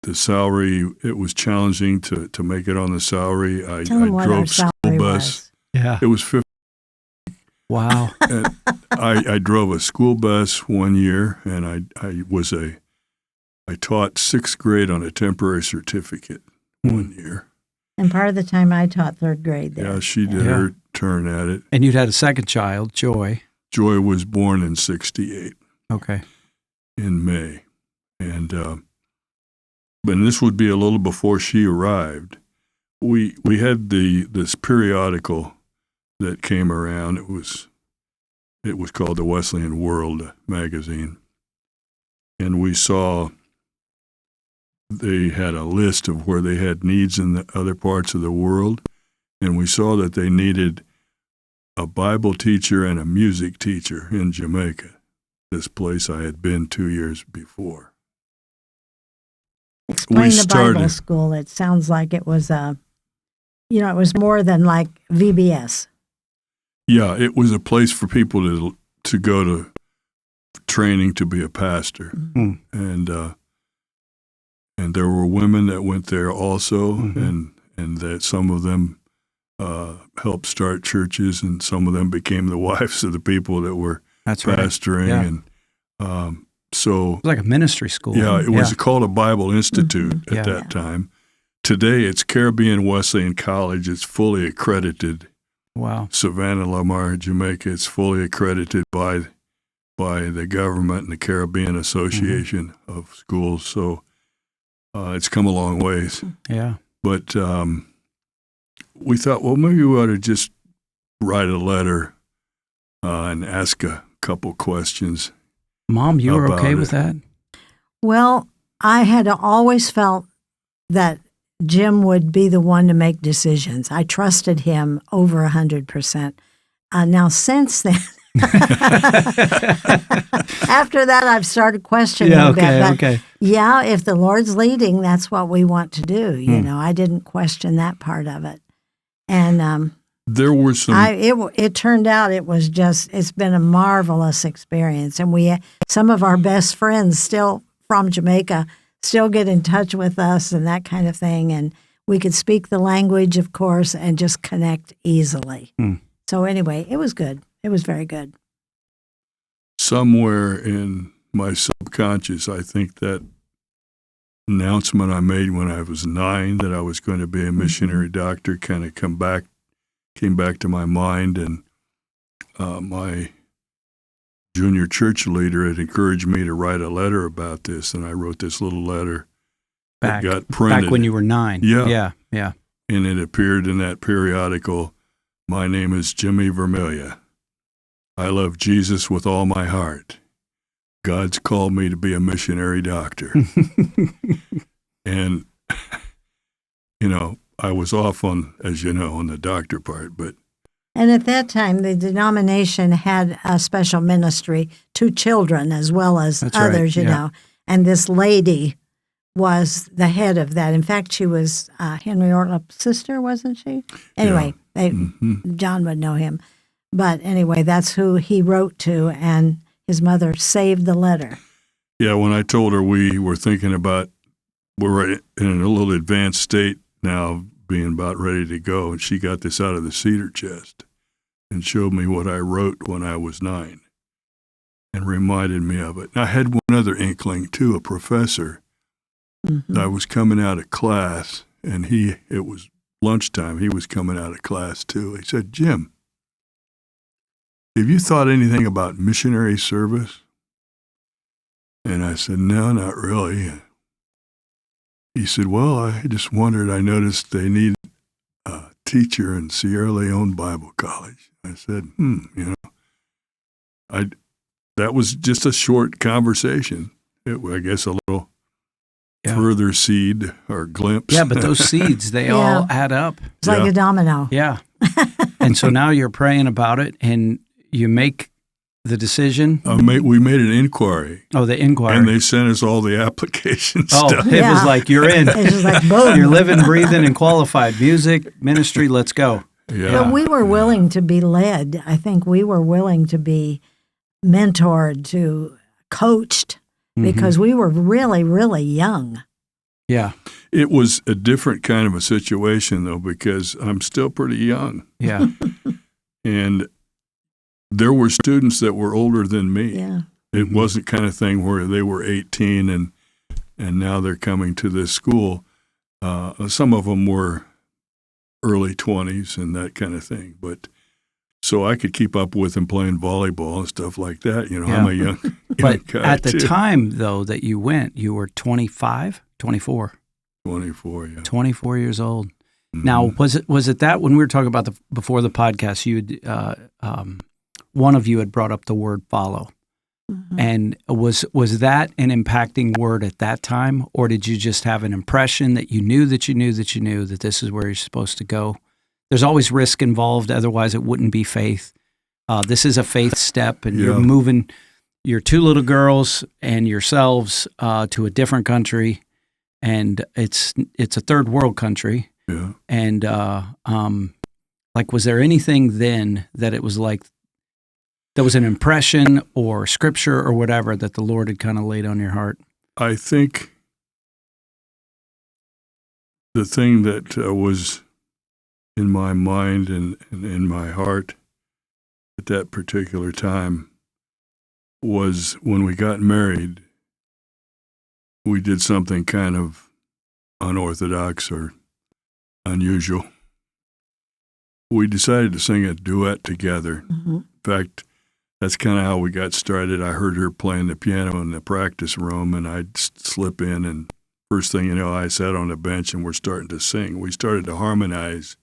the salary, it was challenging to make it on the salary. I drove school bus. Yeah. It was 50. Wow. And I drove a school bus one year, and I taught sixth grade on a temporary certificate one year. And part of the time I taught third grade there. Yeah, she did her turn at it. And you'd had a second child, Joy. Joy was born in 68. Okay. In May. And but this would be a little before she arrived. We had this periodical that came around. It was called the Wesleyan World magazine. And we saw they had a list of where they had needs in the other parts of the world, and we saw that they needed a Bible teacher and a music teacher in Jamaica, this place I had been 2 years before. Explain the Bible school. It sounds like it was it was more than like VBS. Yeah, it was a place for people to go to training to be a pastor. Mm-hmm. And there were women that went there also, mm-hmm. and that some of them helped start churches, and some of them became the wives of the people that were pastoring. Right. Yeah. And so it was like a ministry school. Yeah, it was called a Bible Institute at that time. Today, it's Caribbean Wesleyan College. It's fully accredited. Wow. Savannah, Lamar, Jamaica. It's fully accredited by the government and the Caribbean Association of Schools. So it's come a long ways. Yeah. But we thought, well, maybe we ought to just write a letter and ask a couple questions. Mom, you were okay with that? Well, I had always felt that Jim would be the one to make decisions. I trusted him over 100%. Now, since then, After that, I've started questioning Yeah, a bit. okay, But okay. yeah, if the Lord's leading, that's what we want to do. You Hmm. know, I didn't question that part of it. And There were some. it turned out it's been a marvelous experience. And some of our best friends still from Jamaica still get in touch with us and that kind of thing. And we could speak the language, of course, and just connect easily. Hmm. So anyway, it was good. It was very good. Somewhere in my subconscious, I think that announcement I made when I was 9 that I was going to be a missionary doctor kind of came back to my mind, and my junior church leader had encouraged me to write a letter about this, and I wrote this little letter that got printed. Back when you were 9. Yeah. Yeah. And it appeared in that periodical, "My name is Jimmy Vermilya. I love Jesus with all my heart. God's called me to be a missionary doctor." And, I was off on, as you know, on the doctor part, but And at that time, the denomination had a special ministry to children as well as That's right, others, you yeah. know. And this lady was the head of that. In fact, she was Henry Ortlep's sister, wasn't she? Anyway, John would know him. But anyway, that's who he wrote to, and his mother saved the letter. yeah, when I told her we were thinking about, we're in a little advanced state now, being about ready to go, and she got this out of the cedar chest and showed me what I wrote when I was 9 and reminded me of it. And I had one other inkling, too, a professor. I was coming out of class, and it was lunchtime. He was coming out of class, too. He said, "Jim, have you thought anything about missionary service?" And I said, "No, not really." He said, "Well, I just wondered, I noticed they need a teacher in Sierra Leone Bible College." I said, that was just a short conversation. I guess a little further seed or glimpse. Yeah, but those seeds, they all add up. It's like a domino. Yeah. And so now you're praying about it, and you make the decision. We made an inquiry. Oh, the inquiry. And they sent us all the application stuff. It was like, you're in. It's just like, boom. You're living, breathing, and qualified. Music, ministry, let's go. Yeah. But we were willing to be led. I think we were willing to be mentored, to coached, because we were really, really young. Yeah. It was a different kind of a situation, though, because I'm still pretty young. Yeah. And there were students that were older than me. Yeah. It wasn't kind of thing where they were 18 and now they're coming to this school. Some of them were early 20s and that kind of thing. But so I could keep up with them playing volleyball and stuff like that. I'm a young But guy at the too. time, though, that you went, you were 24? 24, yeah. 24 years old. Now, was it that when we were talking about before the podcast, one of you had brought up the word follow, and was that an impacting word at that time, or did you just have an impression that you knew that this is where you're supposed to go? There's always risk involved, otherwise it wouldn't be faith. This is a faith step, and you're moving your 2 little girls and yourselves to a different country, and it's a third world country. Yeah. And was there anything then that it was like there was an impression or scripture or whatever that the Lord had kind of laid on your heart? I think the thing that was in my mind and in my heart at that particular time was when we got married, we did something kind of unorthodox or unusual. We decided to sing a duet together. In fact, that's kind of how we got started. I heard her playing the piano in the practice room, and I'd slip in, and first thing you know, I sat on a bench and we're starting to sing. We started to harmonize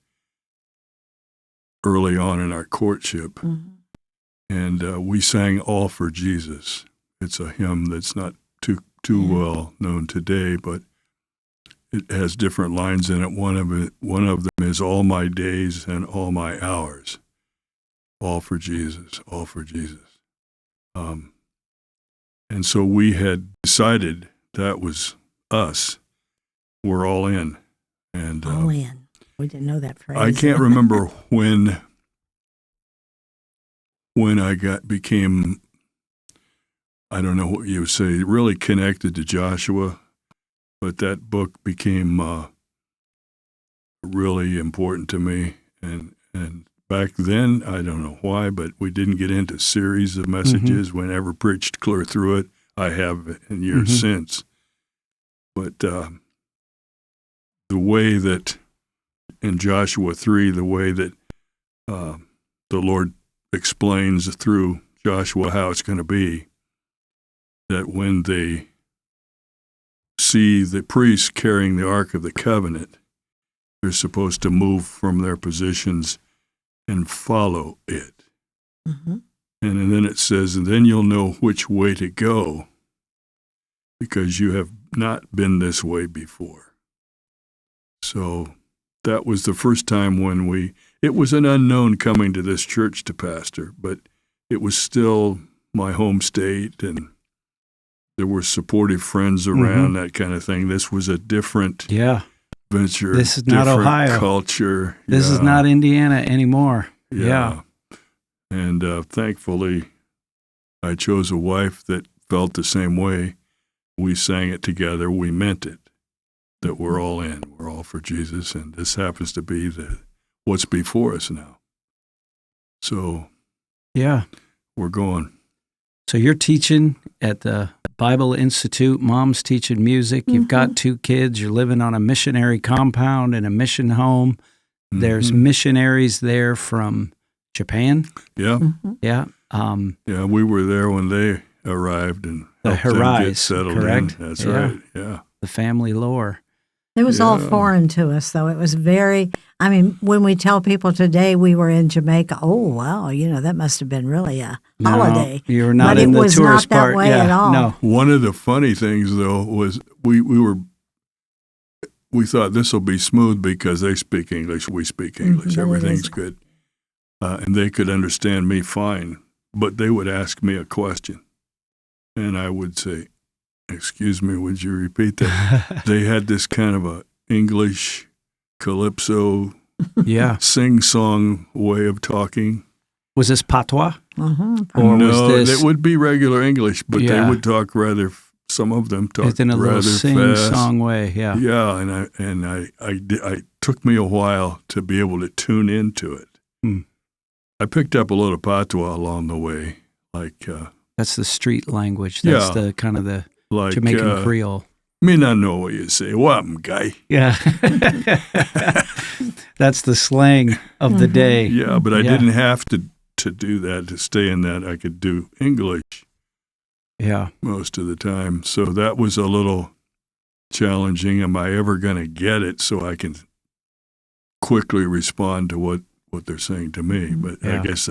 early on in our courtship, and we sang All for Jesus. It's a hymn that's not too well known today, but it has different lines in it. One of them is all my days and all my hours. all for Jesus, all for Jesus. And so we had decided that was us. We're all in. And All in. We didn't know that phrase. I can't remember when I became, I don't know what you would say, really connected to Joshua, but that book became really important to me. And back then, I don't know why, but we didn't get into series of messages. We never preached clear through it. I have in years since. But the way that, in Joshua 3, the way that the Lord explains through Joshua how it's going to be, that when they see the priests carrying the Ark of the Covenant, they're supposed to move from their positions and follow it. And then it says, and then you'll know which way to go because you have not been this way before. So that was the first time when it was an unknown coming to this church to pastor, but it was still my home state and there were supportive friends around, that kind of thing. This was a different venture. This is not Ohio. Culture. This is not Indiana anymore. Yeah. And thankfully, I chose a wife that felt the same way. We sang it together. We meant it, that we're all in. We're all for Jesus. And this happens to be what's before us now. So, we're going. So you're teaching at the Bible Institute. Mom's teaching music. You've got 2 kids. You're living on a missionary compound in a mission home. There's missionaries there from Japan. Yeah. Yeah. We were there when they arrived and helped them get settled correct? in. That's right. Yeah. The family lore. It was all foreign to us, though. It was when we tell people today we were in Jamaica, oh, wow, that must have been really a holiday. You were not in the tourist part. But it was not that way at all. No. One of the funny things, though, was we thought this will be smooth because they speak English, we speak English, everything's good. And they could understand me fine, but they would ask me a question. And I would say, excuse me, would you repeat that? They had this kind of a English calypso sing-song way of talking. Was this patois? Or no, was this... it would be regular English, but they would talk some of them talked in a rather little sing-song way, Yeah, and I took me a while to be able to tune into it. I picked up a little patois along the way, like... that's the street language. That's the kind of the Jamaican Creole. Me not know what you say. What, guy? Yeah. That's the slang of the day. Yeah, but I didn't have to do that, to stay in that. I could do English most of the time. So that was a little challenging. Am I ever going to get it so I can quickly respond to what they're saying to me? But I guess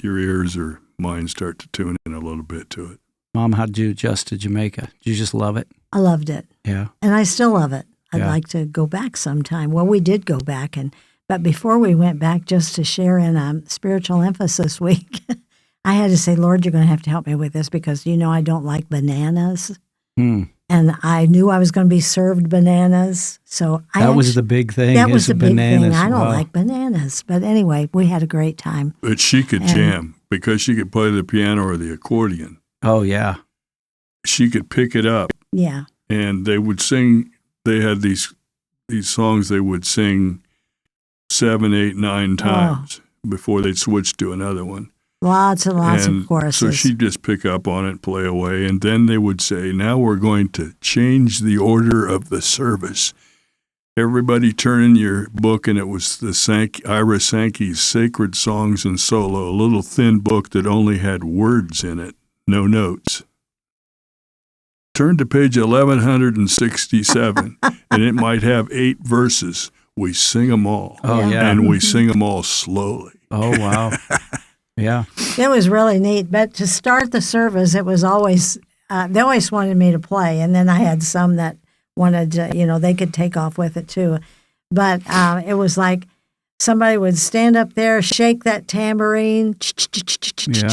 your ears or mine start to tune in a little bit to it. Mom, how did you adjust to Jamaica? Did you just love it? I loved it. Yeah. And I still love it. I'd like to go back sometime. Well, we did go back, but before we went back, just to share in Spiritual Emphasis Week, I had to say, Lord, you're going to have to help me with this because I don't like bananas. And I knew I was going to be served bananas. So that was the big thing. That was the big thing. I don't Wow. like bananas. But anyway, we had a great time. But she could jam because she could play the piano or the accordion. Oh, yeah. She could pick it up. Yeah. And they would sing. They had these songs they would sing 7, 8, 9 times before they'd switch to another one. Lots and lots of choruses. So she'd just pick up on it, play away, and then they would say, now we're going to change the order of the service. Everybody turn in your book, and it was the Ira Sankey's Sacred Songs and Solo, a little thin book that only had words in it, no notes. Turn to page 1167, and it might have 8 verses. We sing them all. Oh, yeah. And we sing them all slowly. Oh, wow. Yeah. It was really neat. But to start the service, it was always, they always wanted me to play. And then I had some that wanted to, they could take off with it too. But it was like somebody would stand up there, shake that tambourine, Yeah.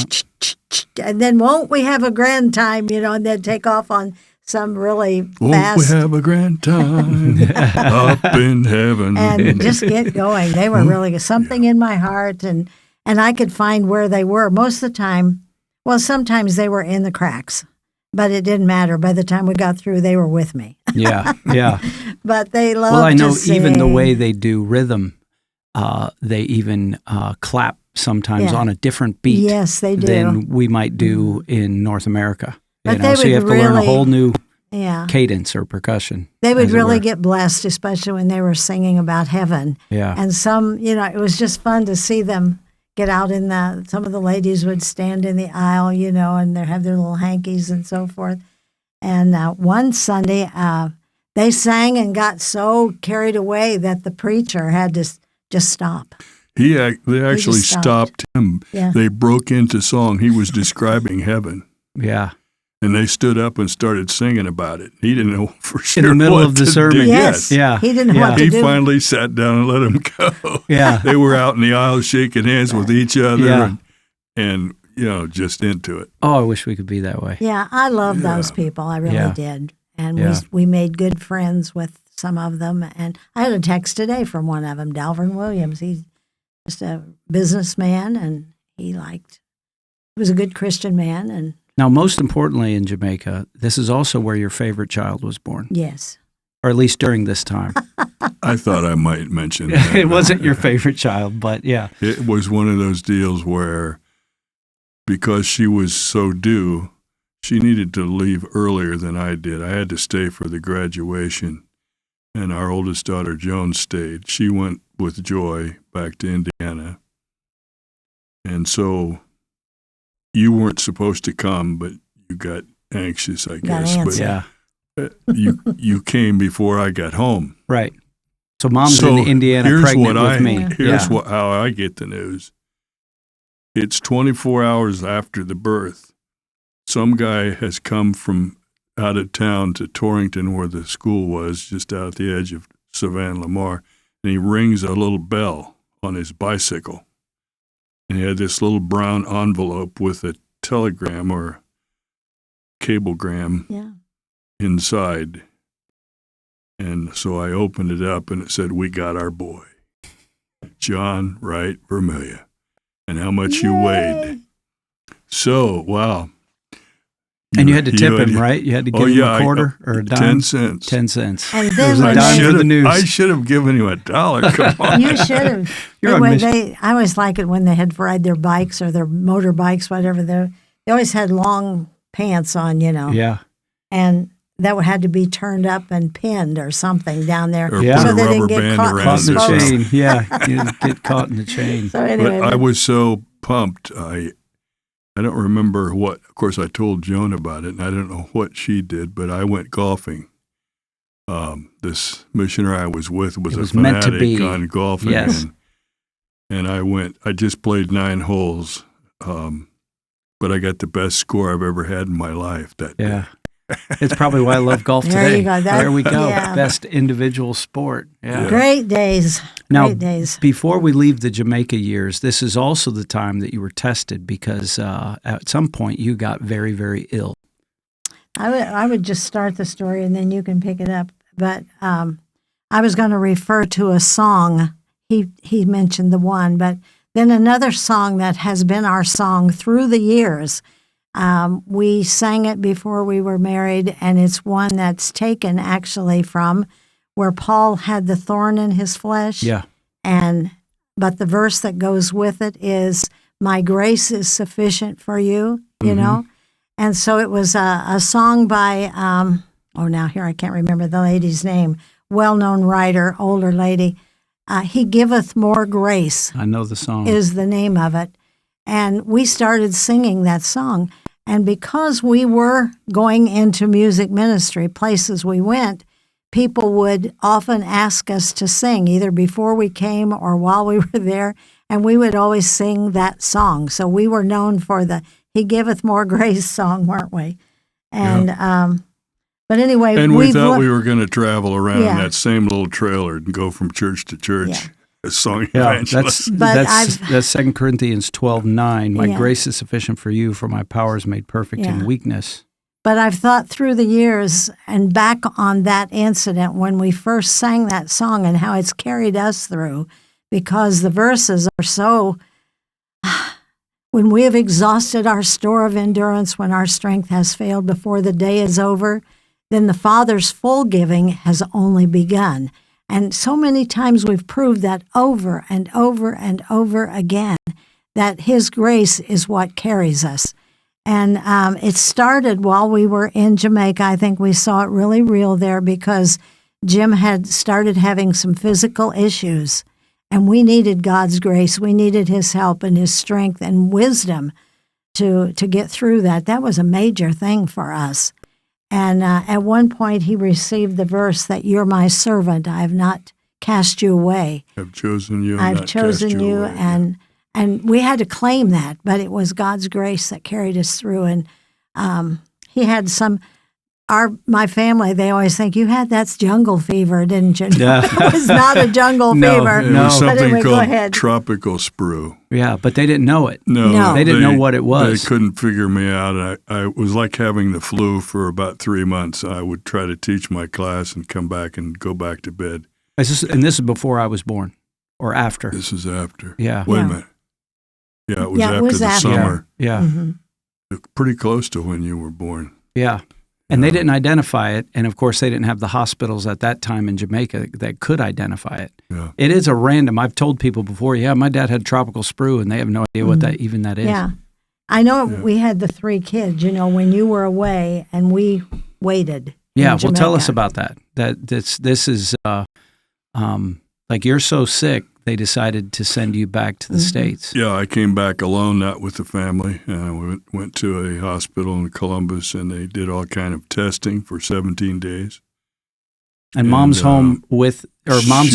and then won't we have a grand time, and then take off on some really Won't fast we have a grand time up in heaven? and just get going. They were really something in my heart, and I could find where they were most of the time. Well, sometimes they were in the cracks, but it didn't matter. By the time we got through, they were with me. Yeah. But they loved Well, I know to sing. even the way they do rhythm, they even clap sometimes Yeah. on a different beat Yes, they do. than we might do in North America. But they So you would have to learn a really- whole new Yeah. cadence or percussion. They would as it really were. get blessed, especially when they were singing about heaven. Yeah. And some, it was just fun to see them get out some of the ladies would stand in the aisle, and they have their little hankies and so forth. And one Sunday, they sang and got so carried away that the preacher had to just stop. They actually just stopped him. Yeah. They broke into song. He was describing heaven. Yeah. And they stood up and started singing about it. He didn't know for sure. In the middle what of the to sermon. do. Yes. Yeah. He didn't know Yeah. what to He do. finally sat down and let him go. Yeah. They were out in the aisle shaking hands with each other Yeah. and just into it. Oh, I wish we could be that way. Yeah, I love those people. I really Yeah. did. And Yeah. we made good friends with some of them. And I had a text today from one of them, Dalvin Williams. He's just a businessman, and he was a good Christian man. And Now, most importantly in Jamaica, this is also where your favorite child was born, yes, or at least during this time. I thought I might mention that. It wasn't your favorite child, but yeah. It was one of those deals where, because she was so due, she needed to leave earlier than I did. I had to stay for the graduation, and our oldest daughter, Joan, stayed. She went with Joy back to Indiana. And so you weren't supposed to come, but you got anxious, I Got guess. antsy. Yeah. But you came before I got home. Right. So mom's So in Indiana here's pregnant what with me. Here's Yeah. how I get the news. It's 24 hours after the birth. Some guy has come from out of town to Torrington, where the school was, just out at the edge of Savannah Lamar, and he rings a little bell on his bicycle. And he had this little brown envelope with a telegram or cablegram yeah. inside. And so I opened it up, and it said, "We got our boy, John Wright Vermilya, and how much you weighed." So, wow. And you had to tip had- him, right? You had to give Oh, him yeah, a quarter or a dime? 10 cents. 10 cents. And It then was a when dime they- for the news. I should have given him $1. Come on. You should have. You're on mission. I always like it when they had to ride their bikes or their motorbikes, whatever. They always had long pants on, Yeah. and that had to be turned up and pinned or something down there, Or Yeah. put so a they rubber didn't get band caught around Caught in the their spokes. chain. Yeah. You didn't get caught in the chain. So anyway, But I was so pumped. I don't remember what. Of course, I told Joan about it, and I don't know what she did, but I went golfing. This missionary I was with was It a was meant to fanatic be. on golfing. Yes. And I went. I just played 9 holes, but I got the best score I've ever had in my life that day. Yeah. It's probably why I love golf There today. you go. There we go. Yeah. Best individual sport. Yeah. great days. Now, Great days. before we leave the Jamaica years, this is also the time that you were tested because at some point you got very, very ill. I would just start the story and then you can pick it up. But I was going to refer to a song. He mentioned the one, but then another song that has been our song through the years. We sang it before we were married, and it's one that's taken actually from where Paul had the thorn in his flesh. Yeah. But the verse that goes with it is, "My grace is sufficient for you," you know? And so it was a song by, now here I can't remember the lady's name, well-known writer, older lady. He Giveth More Grace I know the song. is the name of it. And we started singing that song. And because we were going into music ministry, places we went, people would often ask us to sing, either before we came or while we were there, and we would always sing that song. So we were known for the "He Giveth More Grace" song, weren't we? And but anyway, And we thought le- we were going to travel around in Yeah. that same little trailer and go from church to church. Yeah. a song Yeah, evangelist. that's 2 Corinthians 12:9. My Yeah. grace is sufficient for you, for my power is made perfect Yeah. in weakness. But I've thought through the years and back on that incident when we first sang that song and how it's carried us through, because the verses are so, when we have exhausted our store of endurance, when our strength has failed before the day is over, then the Father's full giving has only begun. And so many times we've proved that over and over and over again, that His grace is what carries us. And it started while we were in Jamaica. I think we saw it really real there because Jim had started having some physical issues, and we needed God's grace. We needed His help and His strength and wisdom to get through that. That was a major thing for us. And at one point, he received the verse that "You're my servant; I have not cast you away. I've chosen you. I've chosen you," away. And we had to claim that, but it was God's grace that carried us through. And he had my family, they always think, "You had that's jungle fever, didn't you?" Yeah. It was not a jungle fever. It was But something anyway, go called ahead. tropical sprue. Yeah, but they didn't know it. No. They didn't know what it was. They couldn't figure me out. I was like having the flu for about 3 months. I would try to teach my class and come back and go back to bed. And this is before I was born, or after. This is after. Yeah. Wait Yeah. a minute. Yeah, it was Yeah, it after was the after. summer. Yeah. Mhm. Pretty close to when you were born. Yeah. And they didn't identify it. And of course, they didn't have the hospitals at that time in Jamaica that could identify it. Yeah. It is a random. I've told people before, yeah, my dad had tropical sprue, and they have no idea what that is. Yeah. I know we had the 3 kids, when you were away and we waited. Yeah, in well, tell us Jamaica. about that. This is like you're so sick, they decided to send you back to the States. Yeah, I came back alone, not with the family. We went to a hospital in Columbus, and they did all kind of testing for 17 days. And mom's home mom's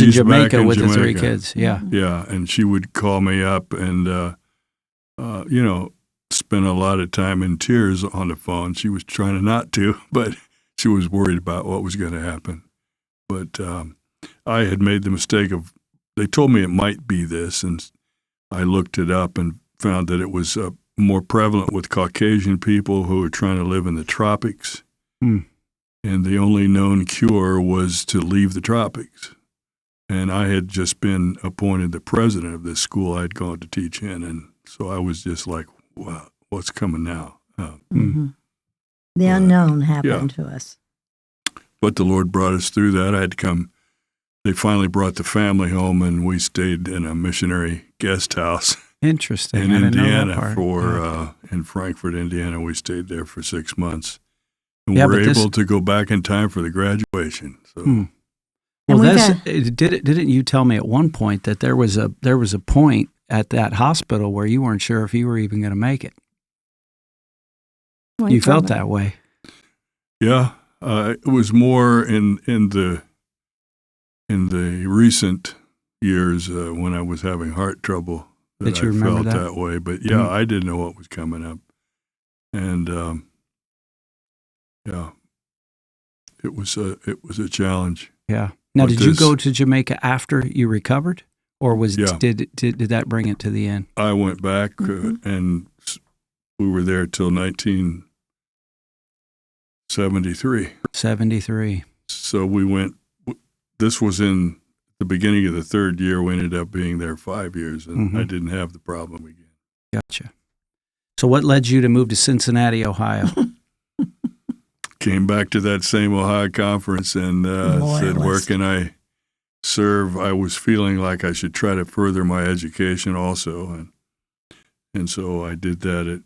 in she's Jamaica back in with the 3 Jamaica. kids. Yeah. Yeah, and she would call me up and, spend a lot of time in tears on the phone. She was trying not to, but she was worried about what was going to happen. But I had made the mistake they told me it might be this, and I looked it up and found that it was more prevalent with Caucasian people who are trying to live in the tropics. Mm. And the only known cure was to leave the tropics. And I had just been appointed the president of this school I'd gone to teach in. And so I was just like, wow, what's coming now? The unknown happened to us. But the Lord brought us through that. I had to come. They finally brought the family home, and we stayed in a missionary guest house Interesting. in I didn't know that Indiana part. in Frankfort, Indiana. We stayed there for 6 months. And Yeah, we were but able to go back in time for the graduation. So Well, And didn't you tell me at one point that there was a point at that hospital where you weren't sure if you were even going to make it? You felt that way. yeah, it was more in the recent years when I was having heart trouble That you I remember felt that? that way. But yeah, I didn't know what was coming up, and it was a challenge. Yeah. Now, But did you this- go to Jamaica after you recovered, or Yeah. did that bring it to the end? I went back and we were there till 1973. 73. So we went. This was in the beginning of the 3rd year. We ended up being there 5 years, and I didn't have the problem again. Gotcha. So, what led you to move to Cincinnati, Ohio? Came back to that same Ohio conference and said, "Where Loyalist. can I serve?" I was feeling like I should try to further my education also, and so I did that.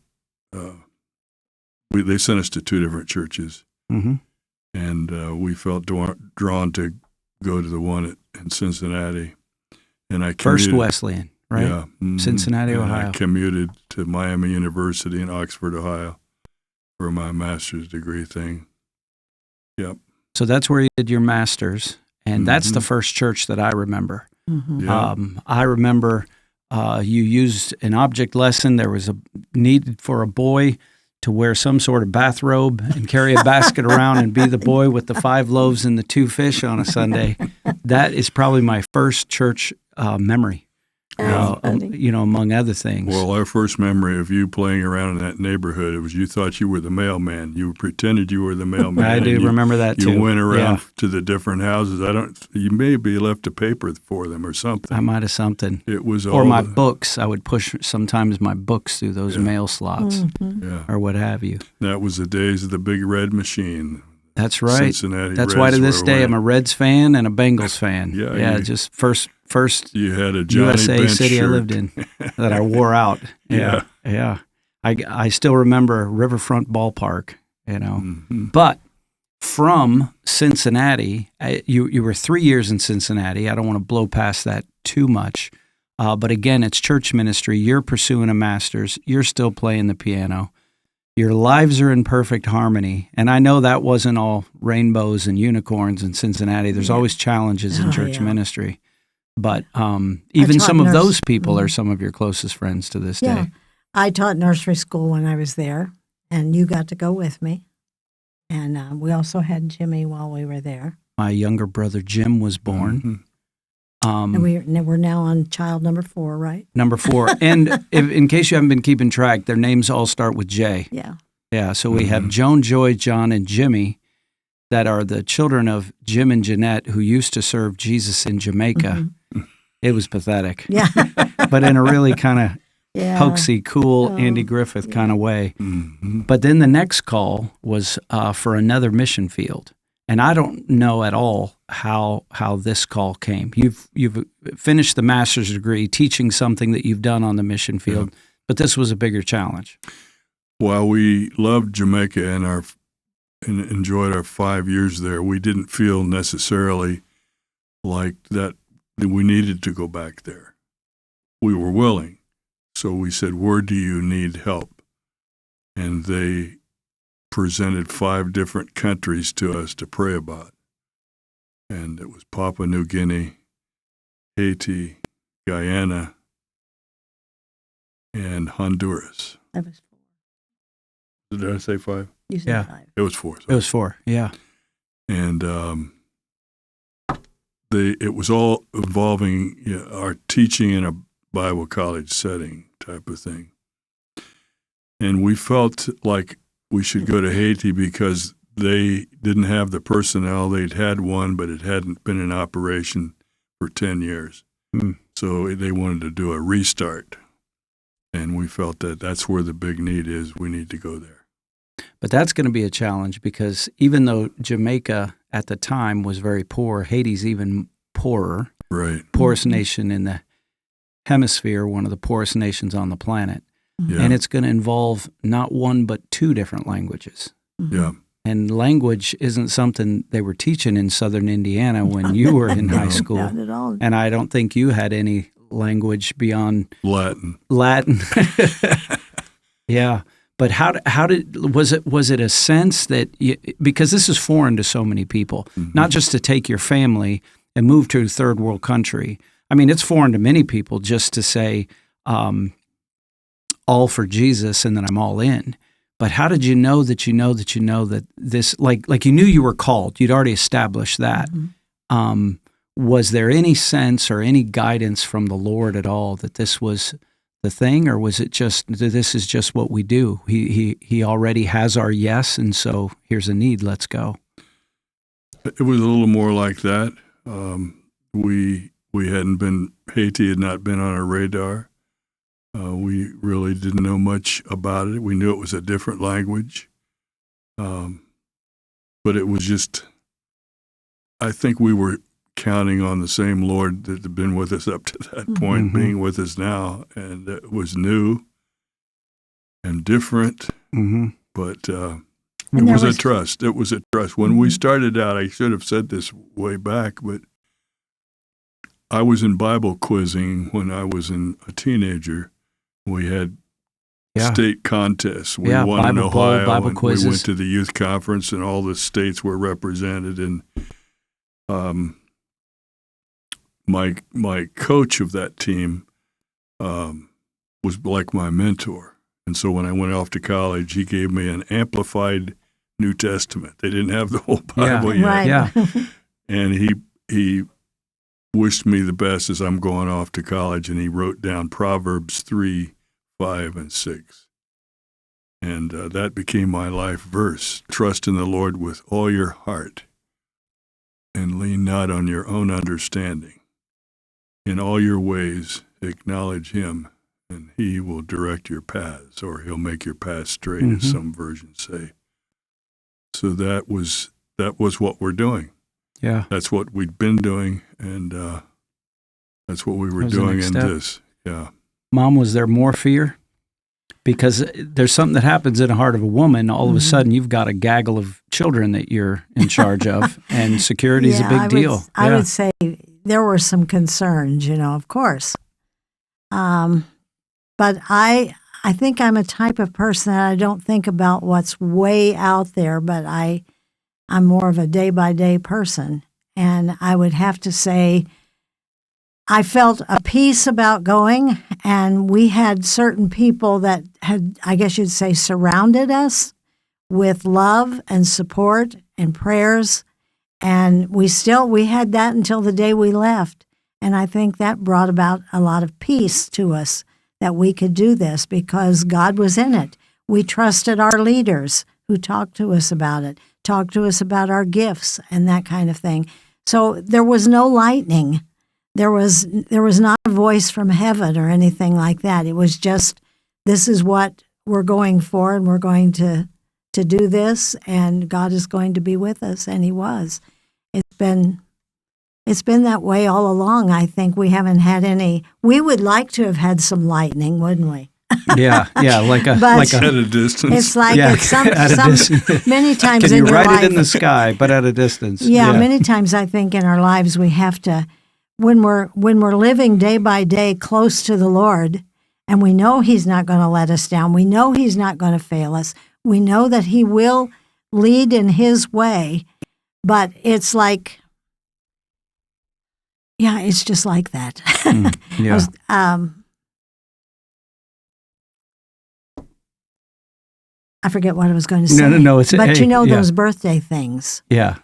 They sent us to 2 different churches, Mm-hmm. and we felt drawn to go to the one in Cincinnati. And I First commuted, Wesleyan, right? Yeah, Cincinnati, and Ohio. I commuted to Miami University in Oxford, Ohio, for my master's degree thing. Yep. So that's where you did your master's, and that's the first church that I remember. Yeah. I remember you used an object lesson. There was a need for a boy to wear some sort of bathrobe and carry a basket around and be the boy with the 5 loaves and the 2 fish on a Sunday. that is probably my first church memory. Among other things. Well, our first memory of you playing around in that neighborhood, it was you thought you were the mailman. You pretended you were the mailman. I do remember that too. You went around to the different houses. You maybe left a paper for them or something. I might have something. It was or my books. I would push sometimes my books through those mail slots, or what have you. That was the days of the big red machine. That's right. Cincinnati That's Reds why to this day I'm a Reds fan and a Bengals fan. Just first you had a Johnny USA Bench city shirt. I lived in that I wore out. Yeah. I still remember Riverfront Ballpark, But from Cincinnati, you were 3 years in Cincinnati. I don't want to blow past that too much. But again, it's church ministry. You're pursuing a master's. You're still playing the piano. Your lives are in perfect harmony. And I know that wasn't all rainbows and unicorns in Cincinnati. There's always challenges in church ministry. But even some of those people are some of your closest friends to this day. I taught nursery school when I was there, and you got to go with me. And we also had Jimmy while we were there. My younger brother Jim was born. And we're now on child number 4, right? Number 4. And in case you haven't been keeping track, their names all start with J. Yeah, so we have Joan, Joy, John, and Jimmy that are the children of Jim and Jeanette who used to serve Jesus in Jamaica. It was pathetic. Yeah. But in a really kind of hoaxy, cool Andy Griffith kind of way. But then the next call was for another mission field. And I don't know at all how this call came. You've finished the master's degree teaching something that you've done on the mission field, but this was a bigger challenge. While we loved Jamaica and enjoyed our 5 years there, we didn't feel necessarily like that we needed to go back there. We were willing. So we said, where do you need help? And they presented 5 different countries to us to pray about. And it was Papua New Guinea, Haiti, Guyana, and Honduras. That was 4. Did I say 5? You said 5. It was 4. Sorry. It was 4, yeah. And it was all involving our teaching in a Bible college setting type of thing. And we felt like we should go to Haiti because they didn't have the personnel. They'd had one, but it hadn't been in operation for 10 years. So they wanted to do a restart. And we felt that that's where the big need is. We need to go there. But that's going to be a challenge because even though Jamaica at the time was very poor, Haiti's even poorer. Right. Poorest nation in the hemisphere, one of the poorest nations on the planet. Yeah. And it's going to involve not 1 but 2 different languages. Yeah. And language isn't something they were teaching in southern Indiana when you were in high school. Not at all. And I don't think you had any language beyond Latin. Yeah. But was it a sense that because this is foreign to so many people, not just to take your family and move to a third world country. I mean, it's foreign to many people just to say all for Jesus and then I'm all in. But how did you know that this, like you knew you were called, you'd already established that. Was there any sense or any guidance from the Lord at all that this was the thing, or was it just this is just what we do? He already has our yes, and so here's a need. Let's go. It was a little more like that. We hadn't been. Haiti had not been on our radar. We really didn't know much about it. We knew it was a different language, but it was just. I think we were counting on the same Lord that had been with us up to that point, being with us now, and it was new and different, but it was a trust. It was a trust. When we started out, I should have said this way back, but I was in Bible quizzing when I was a teenager. We had state contests. We won in Ohio, Bible and quizzes. we went to the youth conference, and all the states were represented, and my coach of that team was like my mentor. And so when I went off to college, he gave me an amplified New Testament. They didn't have the whole Bible yet. Right. Yeah. And he wished me the best as I'm going off to college, and he wrote down Proverbs 3, 5, and 6. And that became my life verse. Trust in the Lord with all your heart, and lean not on your own understanding. In all your ways acknowledge him, and he will direct your paths, or he'll make your paths straight, as some versions say. So that was what we're doing. Yeah. That's what we'd been doing, and that's what we were doing in this. Yeah. Mom, was there more fear? Because there's something that happens in the heart of a woman. All of a sudden, you've got a gaggle of children that you're in charge of, and security is a big deal. I would say there were some concerns, of course. But I think I'm a type of person that I don't think about what's way out there, but I'm more of a day-by-day person. And I would have to say I felt a peace about going, and we had certain people that had, I guess you'd say, surrounded us with love and support and prayers. And we had that until the day we left. And I think that brought about a lot of peace to us that we could do this because God was in it. We trusted our leaders who talked to us about it, talked to us about our gifts and that kind of thing. So there was no lightning. There was not a voice from heaven or anything like that. It was just, this is what we're going for, and we're going to do this, and God is going to be with us, and he was. It's been that way all along. I think we haven't had any. We would like to have had some lightning, wouldn't we? Yeah, like a at a distance. It's like it's many times Can in you your write life. it in the sky, but at a distance? Yeah, many times I think in our lives we have to, when we're living day by day close to the Lord, and we know he's not going to let us down. We know he's not going to fail us. We know that he will lead in his way, but it's like, yeah, it's just like that. Yeah. I forget what I was going to say. No. But those birthday things. Yeah.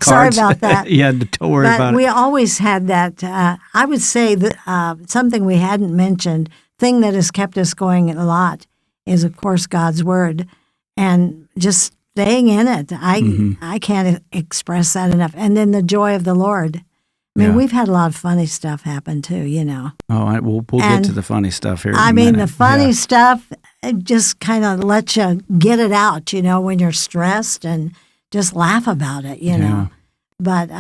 Sorry about that. Yeah, don't worry about it. We always had that. I would say that something we hadn't mentioned, thing that has kept us going a lot, is of course God's word, and just staying in it. I can't express that enough. And then the joy of the Lord. I mean, we've had a lot of funny stuff happen too, Oh, we'll get to the funny stuff here. I mean, the funny stuff, it just kind of lets you get it out, when you're stressed, and just laugh about it, know. But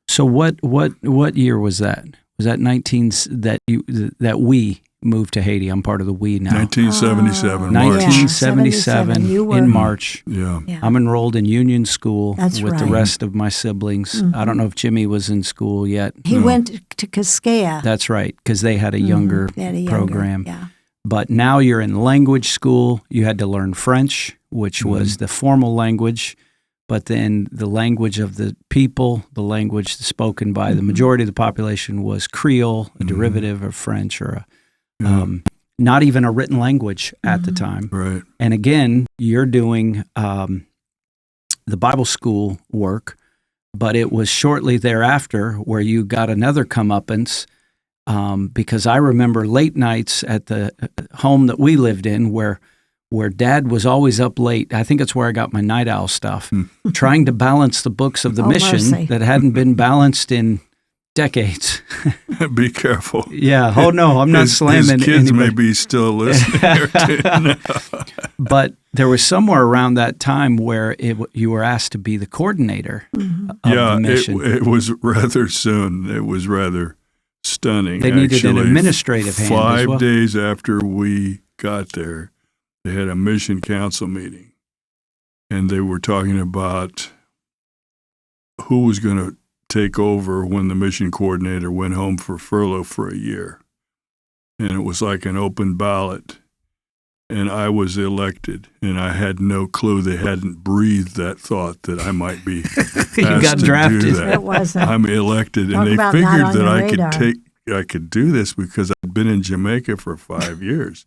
so what year was that? Was that that we moved to Haiti? I'm part of the we now. 1977. 1977 in March. Yeah. I'm enrolled in Union School That's with the rest of my siblings. I don't know if Jimmy was in school yet. He went to Cascaya. That's right, because they had a younger program. Yeah. But now you're in language school. You had to learn French, which was the formal language, but then the language of the people, the language spoken by the majority of the population was Creole, a derivative of French, or not even a written language at the time. Right. And again, you're doing the Bible school work, but it was shortly thereafter where you got another comeuppance, because I remember late nights at the home that we lived in where Dad was always up late. I think it's where I got my night owl stuff, trying to balance the books of the mission that hadn't been balanced in decades. Be careful. Yeah. Oh, no, I'm not slamming his kids anybody. may be still listening. But there was somewhere around that time where you were asked to be the coordinator of the mission. It was rather soon. It was rather stunning. They needed an administrative hand as well. 5 days after we got there, they had a mission council meeting, and they were talking about who was going to take over when the mission coordinator went home for furlough for a year. And it was like an open ballot. And I was elected, and I had no clue they hadn't breathed that thought that I might be asked You got to drafted. do that. It wasn't. I'm elected, Talk and they about figured not on that your I radar. could do this because I'd been in Jamaica for 5 years.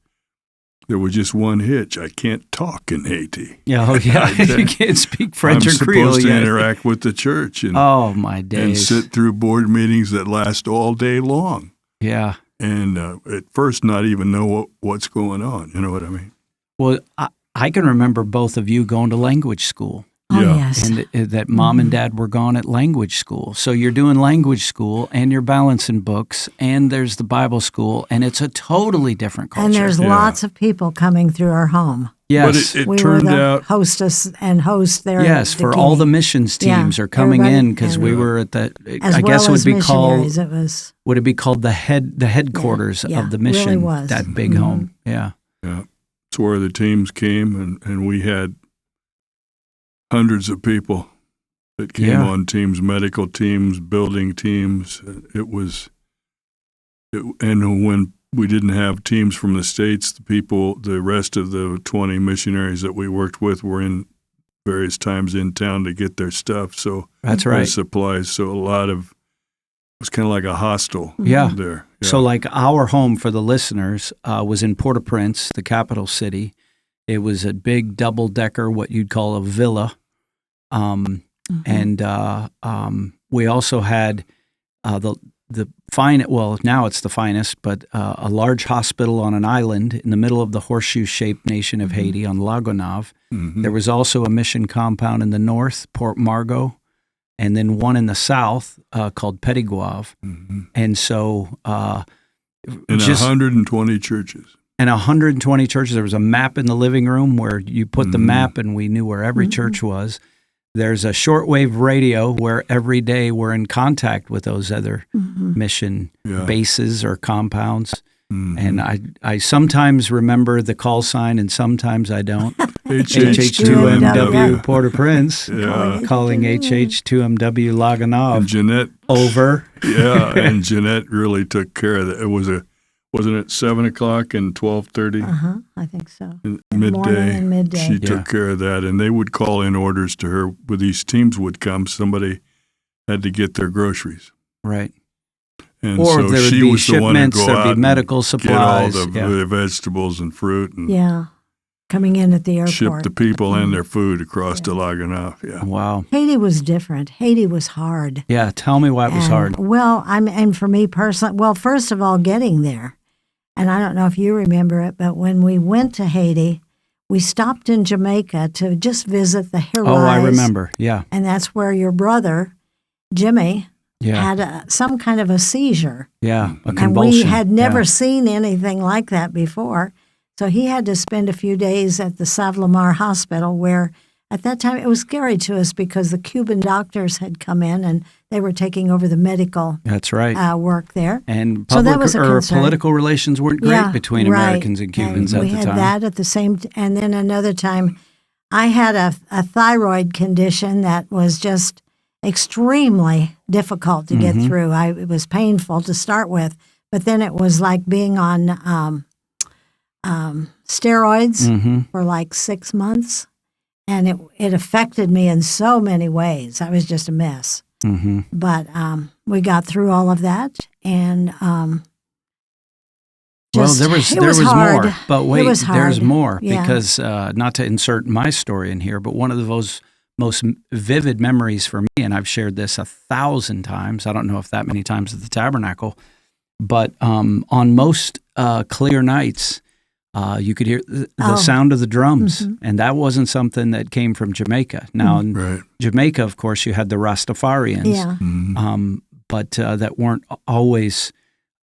There was just one hitch. I can't talk in Haiti. Yeah, oh, yeah. You can't speak French or Creole I'm supposed to yet. interact with the church and, Oh, my days. and sit through board meetings that last all day long. Yeah. And at first not even know what's going on. You know what I mean? Well, I can remember both of you going to language school. Oh, Yeah. yes. And that mom and dad were gone at language school. So you're doing language school and you're balancing books and there's the Bible school and it's a totally different culture. And there's lots of people coming through our home. Yes. But it We turned were the out, hostess and host there. Yes, at for all the beginning. missions teams Yeah, are coming everybody- in because we and- were at that. As I guess well it would as be called. missionaries, it was. Would it be called the headquarters Yeah, of the really mission? was. That big Mhm. home. Yeah. it's where the teams came, and we had hundreds of people that came on teams, medical teams, building teams. And when we didn't have teams from the States, the rest of the 20 missionaries that we worked with were in various times in town to get their stuff. So That's their right. supplies. So it was kind of like a hostel Yeah. there. Yeah. So, like our home for the listeners was in Port-au-Prince, the capital city. It was a big double-decker, what you'd call a villa. And we also had the fine. Well, now it's the finest, but a large hospital on an island in the middle of the horseshoe-shaped nation of Haiti on La Gonave. Mhm. There was also a mission compound in the north, Port Margot, and then one in the south called Petitgoave. Mhm. And so, And just 120 churches. and 120 churches. There was a map in the living room where you put the map, and we knew where every church was. There's a shortwave radio where every day we're in contact with those other mission bases or compounds. Mhm. And I sometimes remember the call sign and sometimes I don't. HH2MW. HH2MW Port-au-Prince, Yeah. calling HH2MW La And Gonave Jeanette, over. and Jeanette really took care of that. It was wasn't it 7 o'clock and 12:30 I think so. midday? Morning and midday. She Yeah. took care of that, and they would call in orders to her. When these teams would come, somebody had to get their groceries, Right. and Or so there would she be was the one to shipments, go there'd be out medical and supplies. get all the vegetables and fruit, and Yeah. Coming in at the airport. ship the people and their food across to La Gonave. Yeah. Wow. Haiti was different. Haiti was hard. Yeah, tell me why it was And, hard. Well, and for me personally, well, first of all, getting there. And I don't know if you remember it, but when we went to Haiti, we stopped in Jamaica to just visit the Hirais. Oh, I remember. Yeah. And that's where your brother, Jimmy, Yeah. had some kind of a seizure. Yeah. A And convulsion. we had never Yeah. seen anything like that before. So he had to spend a few days at the Savlamar Hospital, where at that time it was scary to us because the Cuban doctors had come in and they were taking over the medical That's right. work there. And So that public was a or concern. political relations weren't great Yeah, between right. Americans and Cubans And at we the had time. that at the same and then another time I had a thyroid condition that was just extremely difficult to Mm-hmm. get through. It was painful to start with, but then it was like being on steroids Mm-hmm. for like 6 months, and it affected me in so many ways. I was just a mess. Mm-hmm. But we got through all of that, and Well, just- there was it was hard. more, but It wait, was there's hard. more Yeah. because not to insert my story in here, but one of those most vivid memories for me, and I've shared this 1,000 times. I don't know if that many times at the Tabernacle, but on most clear nights, you could hear the sound of the drums, and that wasn't something that came from Jamaica. Now, in Right. Jamaica, of course, you had the Rastafarians, Yeah, Mhm. but that weren't always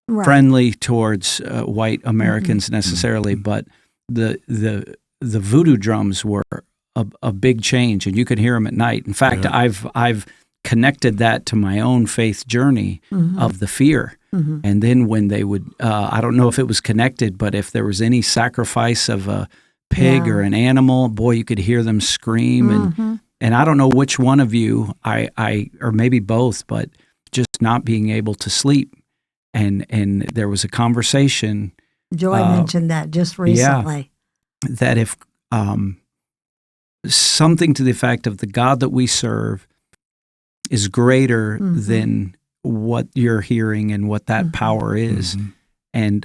right. friendly towards white Americans necessarily, but the voodoo drums were a big change, and you could hear them at night. In fact, I've connected that to my own faith journey of the fear. And then when they would, I don't know if it was connected, but if there was any sacrifice of a pig or an animal, boy, you could hear them scream. And I don't know which one of you, I or maybe both, but just not being able to sleep. And there was a conversation Joy mentioned that just recently. that if something to the effect of the God that we serve is greater than what you're hearing and what that power is. And,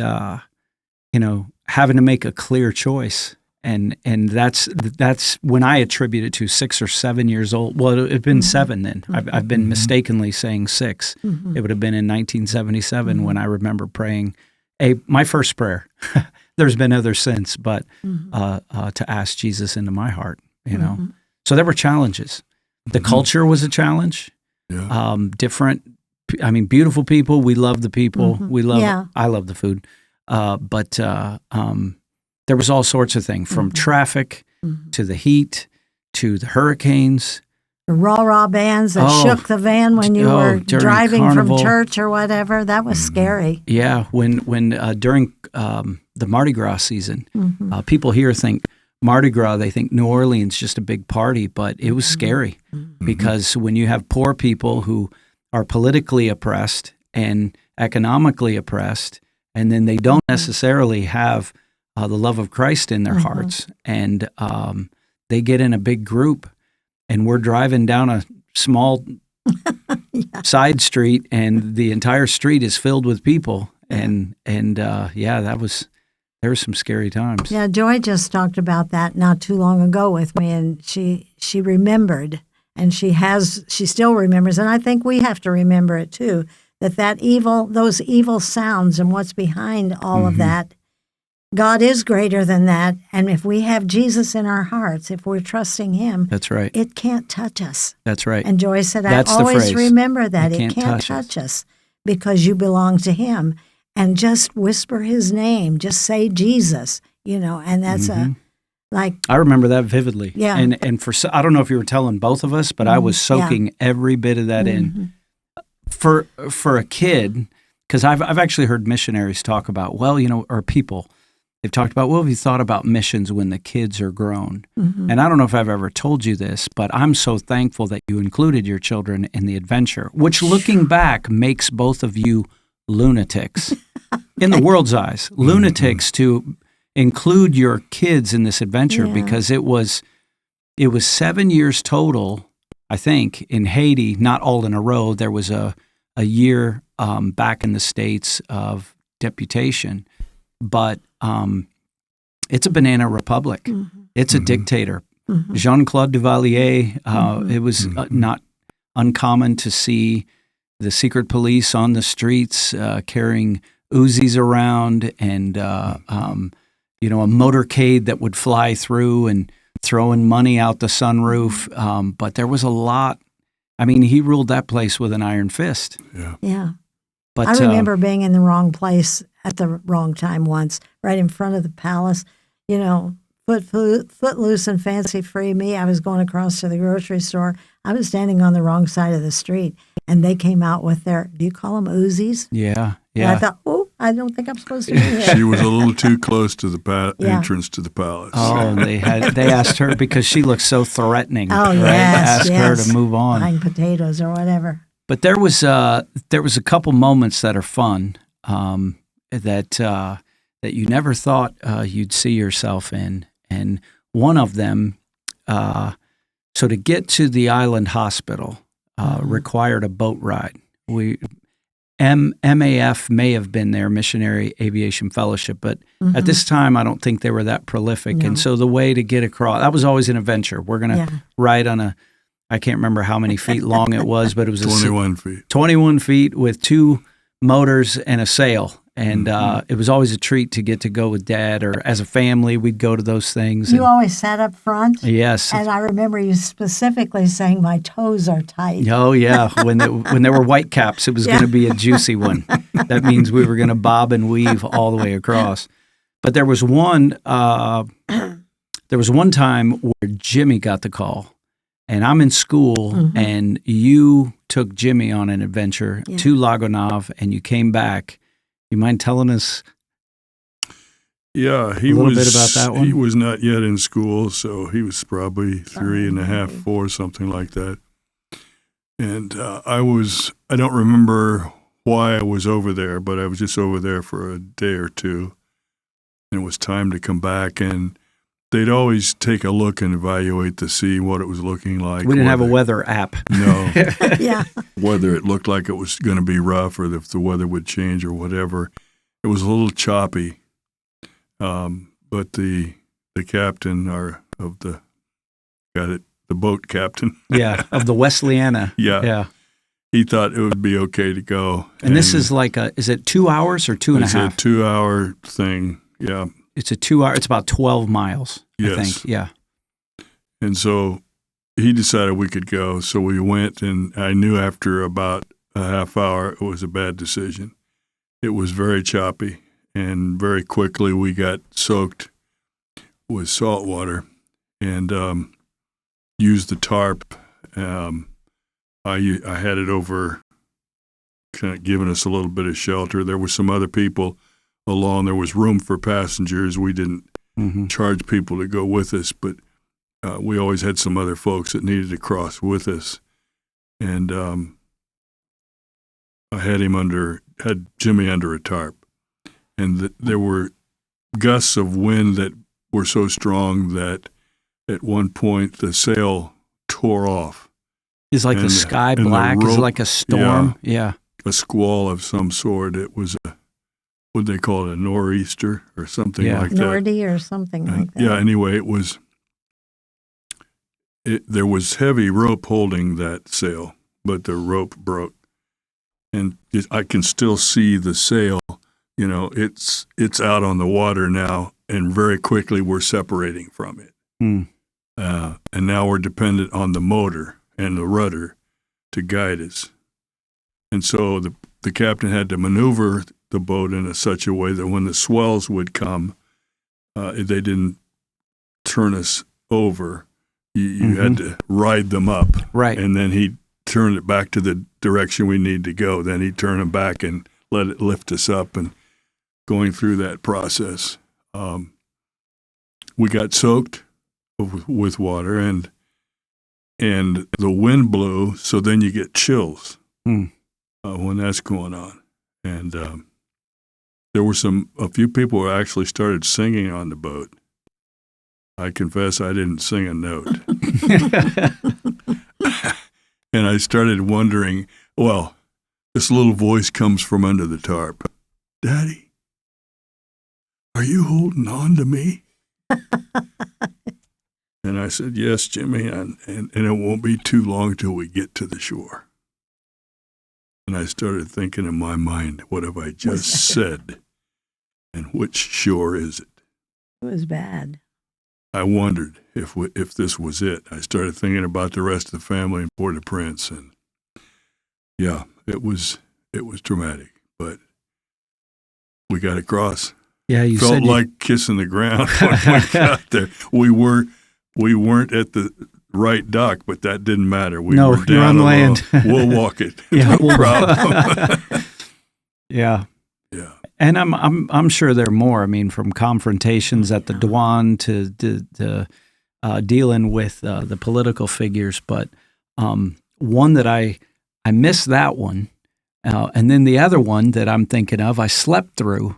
having to make a clear choice. And that's when I attribute it to 6 or 7 years old. Well, it had been 7 then. I've been mistakenly saying 6. It would have been in 1977 when I remember praying my first prayer. There's been others since, but to ask Jesus into my heart, you know. So there were challenges. The culture was a challenge. Yeah. Beautiful people. We love the people. I love the food. But there was all sorts of things, from traffic to the heat to the hurricanes. The rah-rah bands that shook the van when you were driving Carnival. From church or whatever. That was scary. Yeah, when during the Mardi Gras season, people here think Mardi Gras, they think New Orleans just a big party, but it was scary because when you have poor people who are politically oppressed and economically oppressed, and then they don't necessarily have the love of Christ in their hearts, and they get in a big group, and we're driving down a small side street, and the entire street is filled with people, there were some scary times. Yeah, Joy just talked about that not too long ago with me, and she remembered, and she still remembers, and I think we have to remember it too, those evil sounds and what's behind all of that. God is greater than that, and if we have Jesus in our hearts, if we're trusting Him, that's right. It can't touch us. That's right. And Joy said, that's I always remember that. It can't touch us because you belong to Him. And just whisper His name, just say Jesus, and that's I remember that vividly. Yeah. And I don't know if you were telling both of us, but I was soaking every bit of that in. For a kid, because I've actually heard missionaries talk about, or people, they've talked about, have you thought about missions when the kids are grown? And I don't know if I've ever told you this, but I'm so thankful that you included your children in the adventure, which looking back makes both of you lunatics in the world's eyes, lunatics to include your kids in this adventure because it was 7 years total, I think, in Haiti, not all in a row. There was a year back in the States of deputation, but it's a banana republic. It's a dictator. Jean-Claude Duvalier, it was not uncommon to see the secret police on the streets carrying Uzis around and, a motorcade that would fly through and throwing money out the sunroof. But there was a lot. I mean, he ruled that place with an iron fist. Yeah. But I remember being in the wrong place at the wrong time once, right in front of the palace, footloose and fancy free me. I was going across to the grocery store. I was standing on the wrong side of the street, and they came out with their, do you call them Uzis? Yeah. And I thought, I don't think I'm supposed to be here. She was a little too close to the entrance to the palace. Oh, they asked her because she looked so threatening. Oh, right? yes, Asked her to move on. Buying potatoes or whatever. But there was a couple moments that are fun that you never thought you'd see yourself in, and one of them. So to get to the island hospital required a boat ride. MAF may have been there, Missionary Aviation Fellowship, but at this time I don't think they were that prolific. No. And so the way to get across, that was always an adventure. We're going to ride on I can't remember how many feet long it was, but it was 21 feet. 21 feet with 2 motors and a sail. And it was always a treat to get to go with Dad, or as a family, we'd go to those things. You always sat up front? Yes. And I remember you specifically saying, my toes are tight. Oh, yeah. When there were white caps, it was going to be a juicy one. That means we were going to bob and weave all the way across. But there was one time where Jimmy got the call, and I'm in school, and you took Jimmy on an adventure to Lagonave, and you came back. You mind telling us a little bit about that one? He was not yet in school, so he was probably 3.5, 4, something like that. And I don't remember why I was over there, but I was just over there for a day or two. And it was time to come back, and they'd always take a look and evaluate to see what it was looking like. We didn't have a weather app. No. Yeah. Whether it looked like it was going to be rough or if the weather would change or whatever. It was a little choppy. But the captain of the boat captain. Yeah, of the Wesleyana. Yeah. He thought it would be okay to go. And this is is it 2 hours or 2.5? It's a 2-hour thing. Yeah. It's a 2 hour. It's about 12 miles. Yes. I think. Yeah. And so he decided we could go. So we went, and I knew after about a half hour it was a bad decision. It was very choppy, and very quickly we got soaked with salt water and used the tarp. I had it over, kind of giving us a little bit of shelter. There were some other people along. There was room for passengers. We didn't charge people to go with us, but we always had some other folks that needed to cross with us. And I had Jimmy under a tarp. And there were gusts of wind that were so strong that at one point the sail tore off. Is like the sky black? Is it like a storm? Yeah. A squall of some sort. It was what they call it, a nor'easter or something like that. Nordy or something like that. Yeah, anyway, there was heavy rope holding that sail, but the rope broke. And I can still see the sail, it's out on the water now, and very quickly we're separating from it. And now we're dependent on the motor and the rudder to guide us. And so the captain had to maneuver the boat in such a way that when the swells would come, they didn't turn us over. You had to ride them up. Right. And then he'd turn it back to the direction we need to go. Then he'd turn them back and let it lift us up. And going through that process, we got soaked with water, and the wind blew, so then you get chills when that's going on. And there were a few people who actually started singing on the boat. I confess I didn't sing a note. And I started wondering, this little voice comes from under the tarp. Daddy, are you holding on to me? And I said, yes, Jimmy, and it won't be too long till we get to the shore. And I started thinking in my mind, what have I just said? And which shore is it? It was bad. I wondered if this was it. I started thinking about the rest of the family in Port-au-Prince, and yeah, it was traumatic, but we got across. Yeah, you felt said like kissing the ground when we got there. We weren't at the right dock, but that didn't matter. We were down you're on land. We'll walk it. Yeah, no problem. Yeah. Yeah. And I'm sure there are more. I mean, from confrontations at the Douane to dealing with the political figures. But one that I missed that one, and then the other one that I'm thinking of, I slept through,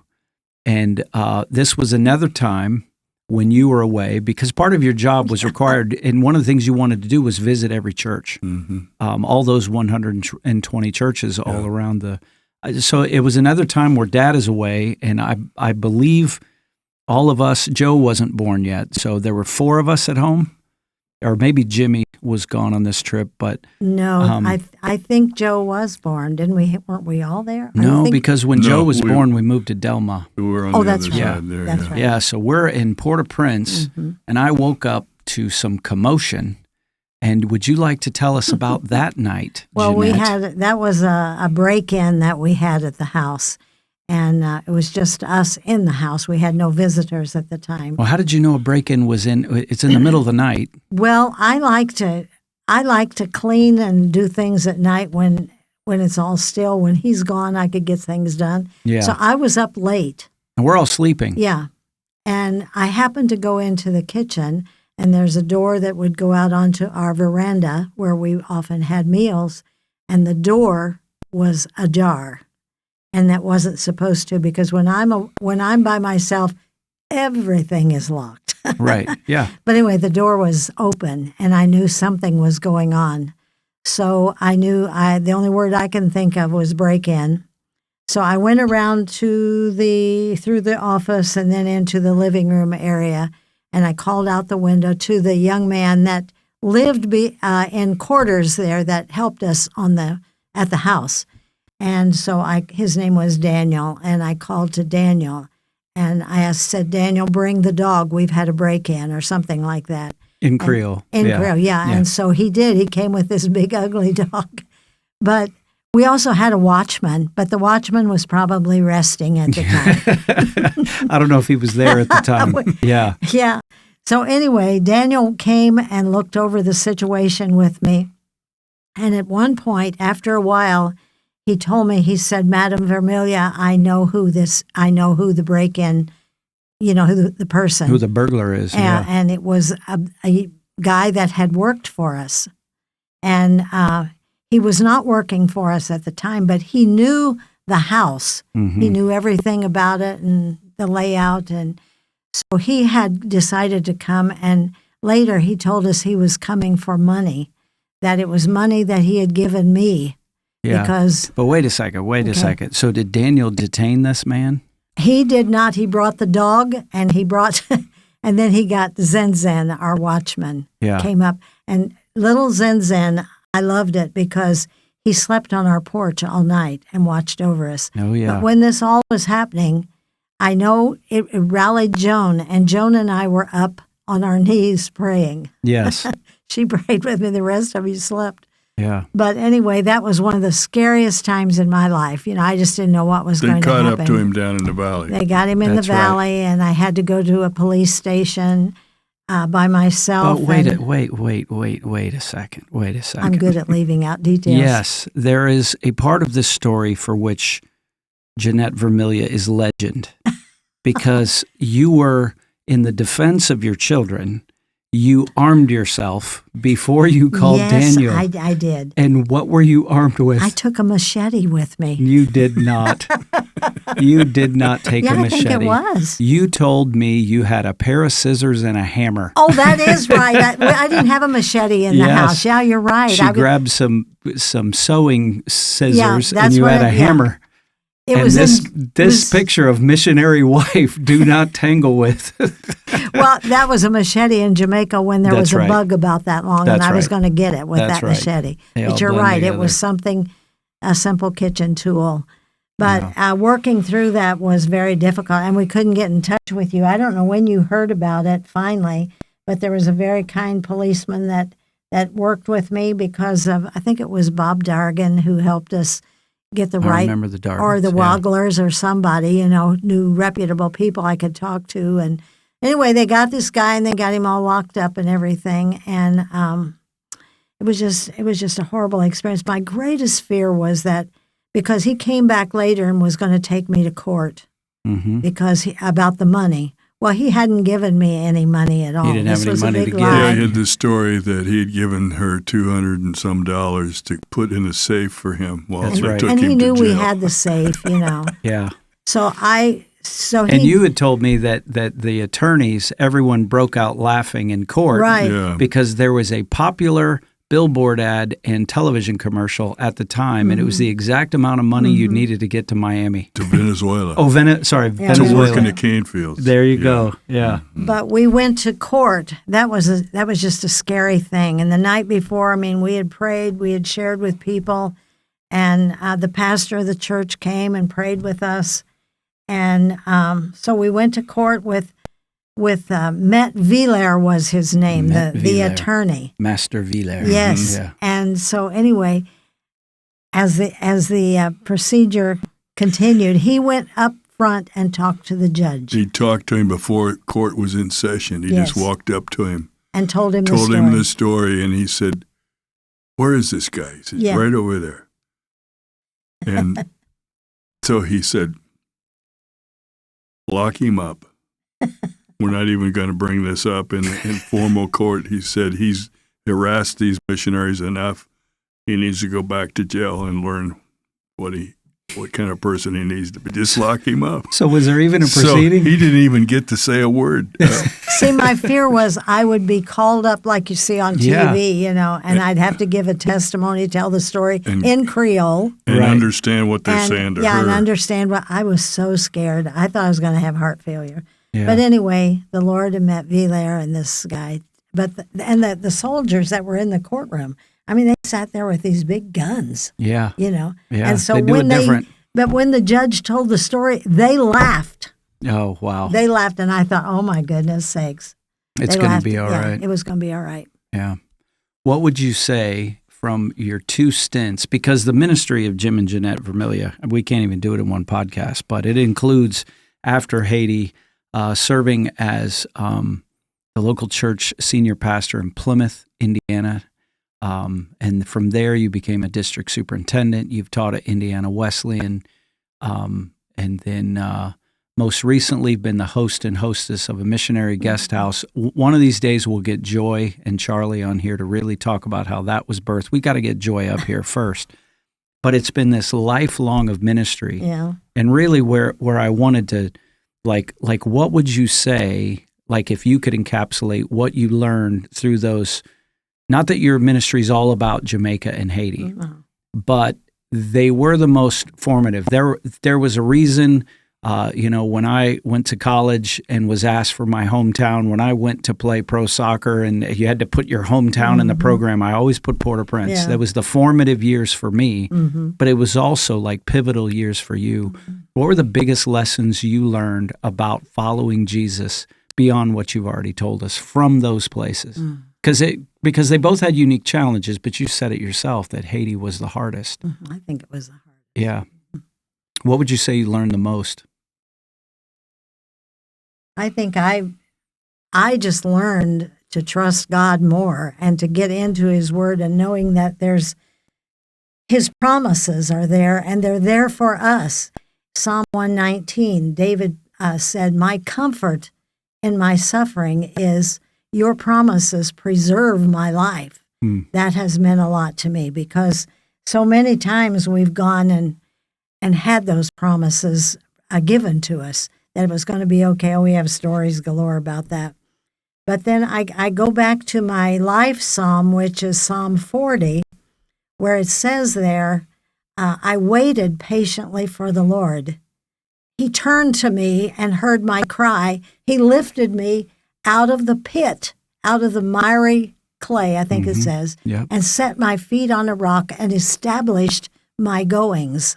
and this was another time when you were away, because part of your job was required, and one of the things you wanted to do was visit every church, all those 120 churches all around the. So it was another time where Dad is away, and I believe all of us, Joe wasn't born yet, so there were 4 of us at home, or maybe Jimmy was gone on this trip, but no, I think Joe was born, didn't we? Weren't we all there? No, because when Joe was born, we moved to Delma. We were on the other right. side there. That's right. Yeah, so we're in Port-au-Prince, and I woke up to some commotion. And would you like to tell us about that night, Well, Jeanette? that was a break-in that we had at the house, and it was just us in the house. We had no visitors at the time. Well, how did you know a break-in was it's in the middle of the night? Well, I like to clean and do things at night when it's all still. When he's gone, I could get things done. Yeah. So I was up late. And we're all sleeping. Yeah. And I happened to go into the kitchen, and there's a door that would go out onto our veranda where we often had meals, and the door was ajar. And that wasn't supposed to, because when I'm by myself, everything is locked. Right, yeah. But anyway, the door was open, and I knew something was going on. So I knew the only word I can think of was break in. So I went around through the office and then into the living room area, and I called out the window to the young man that lived in quarters there that helped us at the house. And so his name was Daniel, and I called to Daniel, and I said, Daniel, bring the dog. We've had a break-in or something like that. In Creole. Creole, yeah. And so he did. He came with this big, ugly dog. But we also had a watchman, but the watchman was probably resting at the time. I don't know if he was there at the time. Yeah. Yeah. So anyway, Daniel came and looked over the situation with me. And at one point, after a while, he told me, he said, Madam Vermilya, I know who the break-in, who the person. Who the burglar is. Yeah. And it was a guy that had worked for us. And he was not working for us at the time, but he knew the house. Mm-hmm. He knew everything about it and the layout. And so he had decided to come. And later he told us he was coming for money, that it was money that he had given me. Yeah. But wait a second. So did Daniel detain this man? He did not. He brought the dog, and and then he got Zen, our watchman, came up. And little Zen, I loved it because he slept on our porch all night and watched over us. Oh, yeah. But when this all was happening, I know it rallied Joan, and Joan and I were up on our knees praying. Yes. She prayed with me. The rest of you slept. Yeah. But anyway, that was one of the scariest times in my life. I just didn't know what was going to happen. They caught up to him down in the valley. They got him in the valley, and I had to go to a police station by myself. Oh, wait a second. I'm good at leaving out details. Yes, there is a part of this story for which Jeanette Vermilya is legend because you were in the defense of your children. You armed yourself before you called Daniel. Yes, I did. And what were you armed with? I took a machete with me. You did not. You did not take a machete. I think it was. You told me you had a pair of scissors and a hammer. Oh, that is right. I didn't have a machete in the house. Yeah, you're right. She grabbed some sewing scissors and you had a hammer. It was this picture of missionary wife, do not tangle with. Well, that was a machete in Jamaica when there was a bug about that long, and I was going to get it with that machete. But you're right, it was a simple kitchen tool. But working through that was very difficult, and we couldn't get in touch with you. I don't know when you heard about it finally, but there was a very kind policeman that worked with me because of, I think it was Bob Dargan who helped us get the right, remember the Dargans, or the Wogglers or somebody, new reputable people I could talk to. And anyway, they got this guy and they got him all locked up and everything. And it was just a horrible experience. My greatest fear was that because he came back later and was going to take me to court about the money. Well, he hadn't given me any money at all. He didn't have any money to give. Yeah, he had the story that he had given her $200 and some to put in a safe for him while they took him to jail. And he knew we had the safe, Yeah. And you had told me that the attorneys, everyone broke out laughing in court, right? Because there was a popular billboard ad and television commercial at the time, and it was the exact amount of money you needed to get to Miami. To Venezuela. Venezuela. To work in the cane fields. There you go. Yeah. But we went to court. That was just a scary thing. And the night before, we had prayed, we had shared with people, and the pastor of the church came and prayed with us. And so we went to court with Met Villers was his name, the attorney. Master Villers. Yes. Yeah. And so anyway, as the procedure continued, he went up front and talked to the judge. He talked to him before court was in session. He just walked up to him. And told him the story. And he said, "Where is this guy?" He said, "Right over there." And so he said, "Lock him up. We're not even going to bring this up in formal court." He said he's harassed these missionaries enough. He needs to go back to jail and learn what he what kind of person he needs to be. Just lock him up. So was there even a So proceeding? he didn't even get to say a word. See, my fear was I would be called up like you see on TV, and I'd have to give a testimony, tell the story in Creole. And Right. understand what they're saying to her. and understand what I was so scared. I thought I was going to have heart failure. Yeah. But anyway, the Lord had met Vermilya and this guy. But the soldiers that were in the courtroom, I mean, they sat there with these big guns, Yeah. Yeah. Yeah, And so they do it different. But when the judge told the story, they laughed. Oh, wow. They laughed, and I thought, oh my goodness sakes. It's They going to laughed. be all Yeah, right. It was going to be all right. Yeah. What would you say from your two stints? Because the ministry of Jim and Jeanette Vermilya, we can't even do it in one podcast, but it includes, after Haiti, serving as the local church senior pastor in Plymouth, Indiana. And from there, you became a district superintendent. You've taught at Indiana Wesleyan. And then most recently been the host and hostess of a missionary guest house. One of these days we'll get Joy and Charlie on here to really talk about how that was birthed. We got to get Joy up here first. But it's been this lifelong of ministry. Yeah. And really where I wanted to, like what would you say, like if you could encapsulate what you learned through those, not that your ministry is all about Jamaica and Haiti, but they were the most formative. There was a reason, when I went to college and was asked for my hometown, when I went to play pro soccer and you had to put your hometown in the program, I always put Port-au-Prince. Yeah. That was the formative years for me, but it was also like pivotal years for you. What were the biggest lessons you learned about following Jesus beyond what you've already told us from those places? Because they both had unique challenges, but you said it yourself that Haiti was the hardest. I think it was the hardest. Yeah. What would you say you learned the most? I think I just learned to trust God more and to get into His Word and knowing that His promises are there and they're there for us. Psalm 119, David said, "My comfort in my suffering is your promises preserve my life." That has meant a lot to me because so many times we've gone and had those promises given to us that it was going to be okay. We have stories galore about that. But then I go back to my life psalm, which is Psalm 40, where it says there, I waited patiently for the Lord. He turned to me and heard my cry. He lifted me out of the pit, out of the miry clay, I think it says, and set my feet on a rock and established my goings.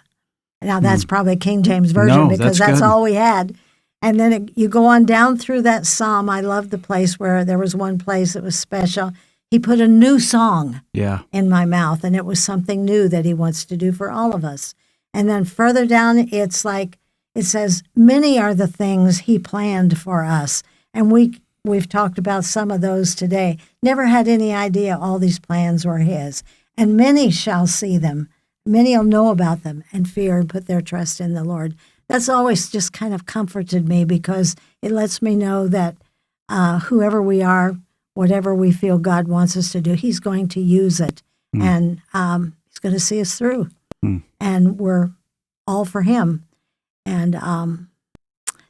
Now, that's probably King James Version because that's good. all we had. And then you go on down through that psalm. I love the place where there was one place that was special. He put a new song in my mouth, and it was something new that He wants to do for all of us. And then further down, it's like, it says, many are the things He planned for us. And we've talked about some of those today. Never had any idea all these plans were His. And many shall see them. Many will know about them and fear and put their trust in the Lord. That's always just kind of comforted me because it lets me know that whoever we are, whatever we feel God wants us to do, He's going to use it. And He's going to see us through. And we're all for Him. And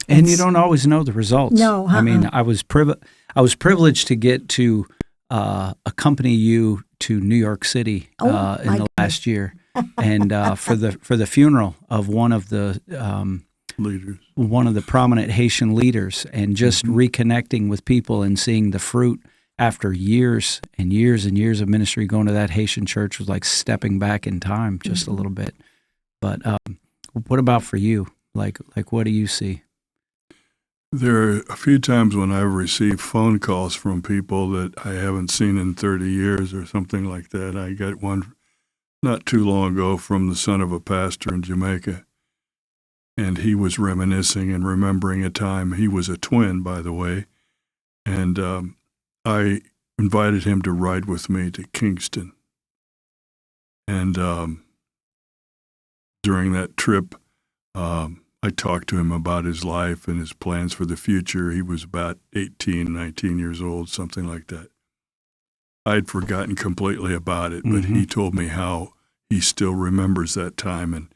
you don't always know the results. No, I mean, I was privileged to get to accompany you to New York City in the last year, and for the funeral of one of the Leaders, one of the prominent Haitian leaders, and just reconnecting with people and seeing the fruit after years and years and years of ministry. Going to that Haitian church was like stepping back in time just a little bit. But what about for you? Like what do you see? There are a few times when I've received phone calls from people that I haven't seen in 30 years or something like that. I got one not too long ago from the son of a pastor in Jamaica, and he was reminiscing and remembering a time. He was a twin, by the way, and I invited him to ride with me to Kingston. And during that trip, I talked to him about his life and his plans for the future. He was about 18, 19 years old, something like that. I'd forgotten completely about it, but he told me how he still remembers that time and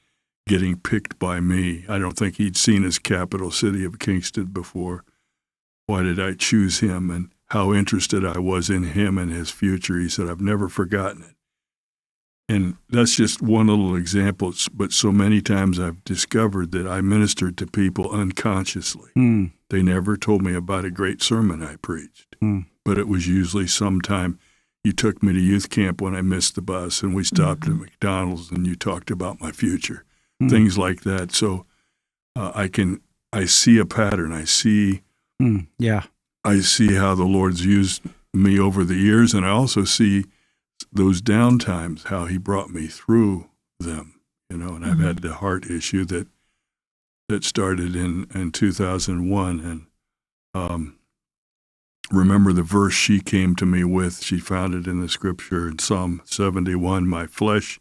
getting picked by me. I don't think he'd seen his capital city of Kingston before. Why did I choose him, and how interested I was in him and his future? He said, I've never forgotten it. And that's just one little example, but so many times I've discovered that I ministered to people unconsciously. They never told me about a great sermon I preached, but it was usually sometime you took me to youth camp when I missed the bus, and we stopped at McDonald's, and you talked about my future, things like that. So I see a pattern. I see how the Lord's used me over the years, and I also see those down times, how he brought me through them, and I've had the heart issue that started in 2001. And remember the verse she came to me with, she found it in the scripture in Psalm 71, my flesh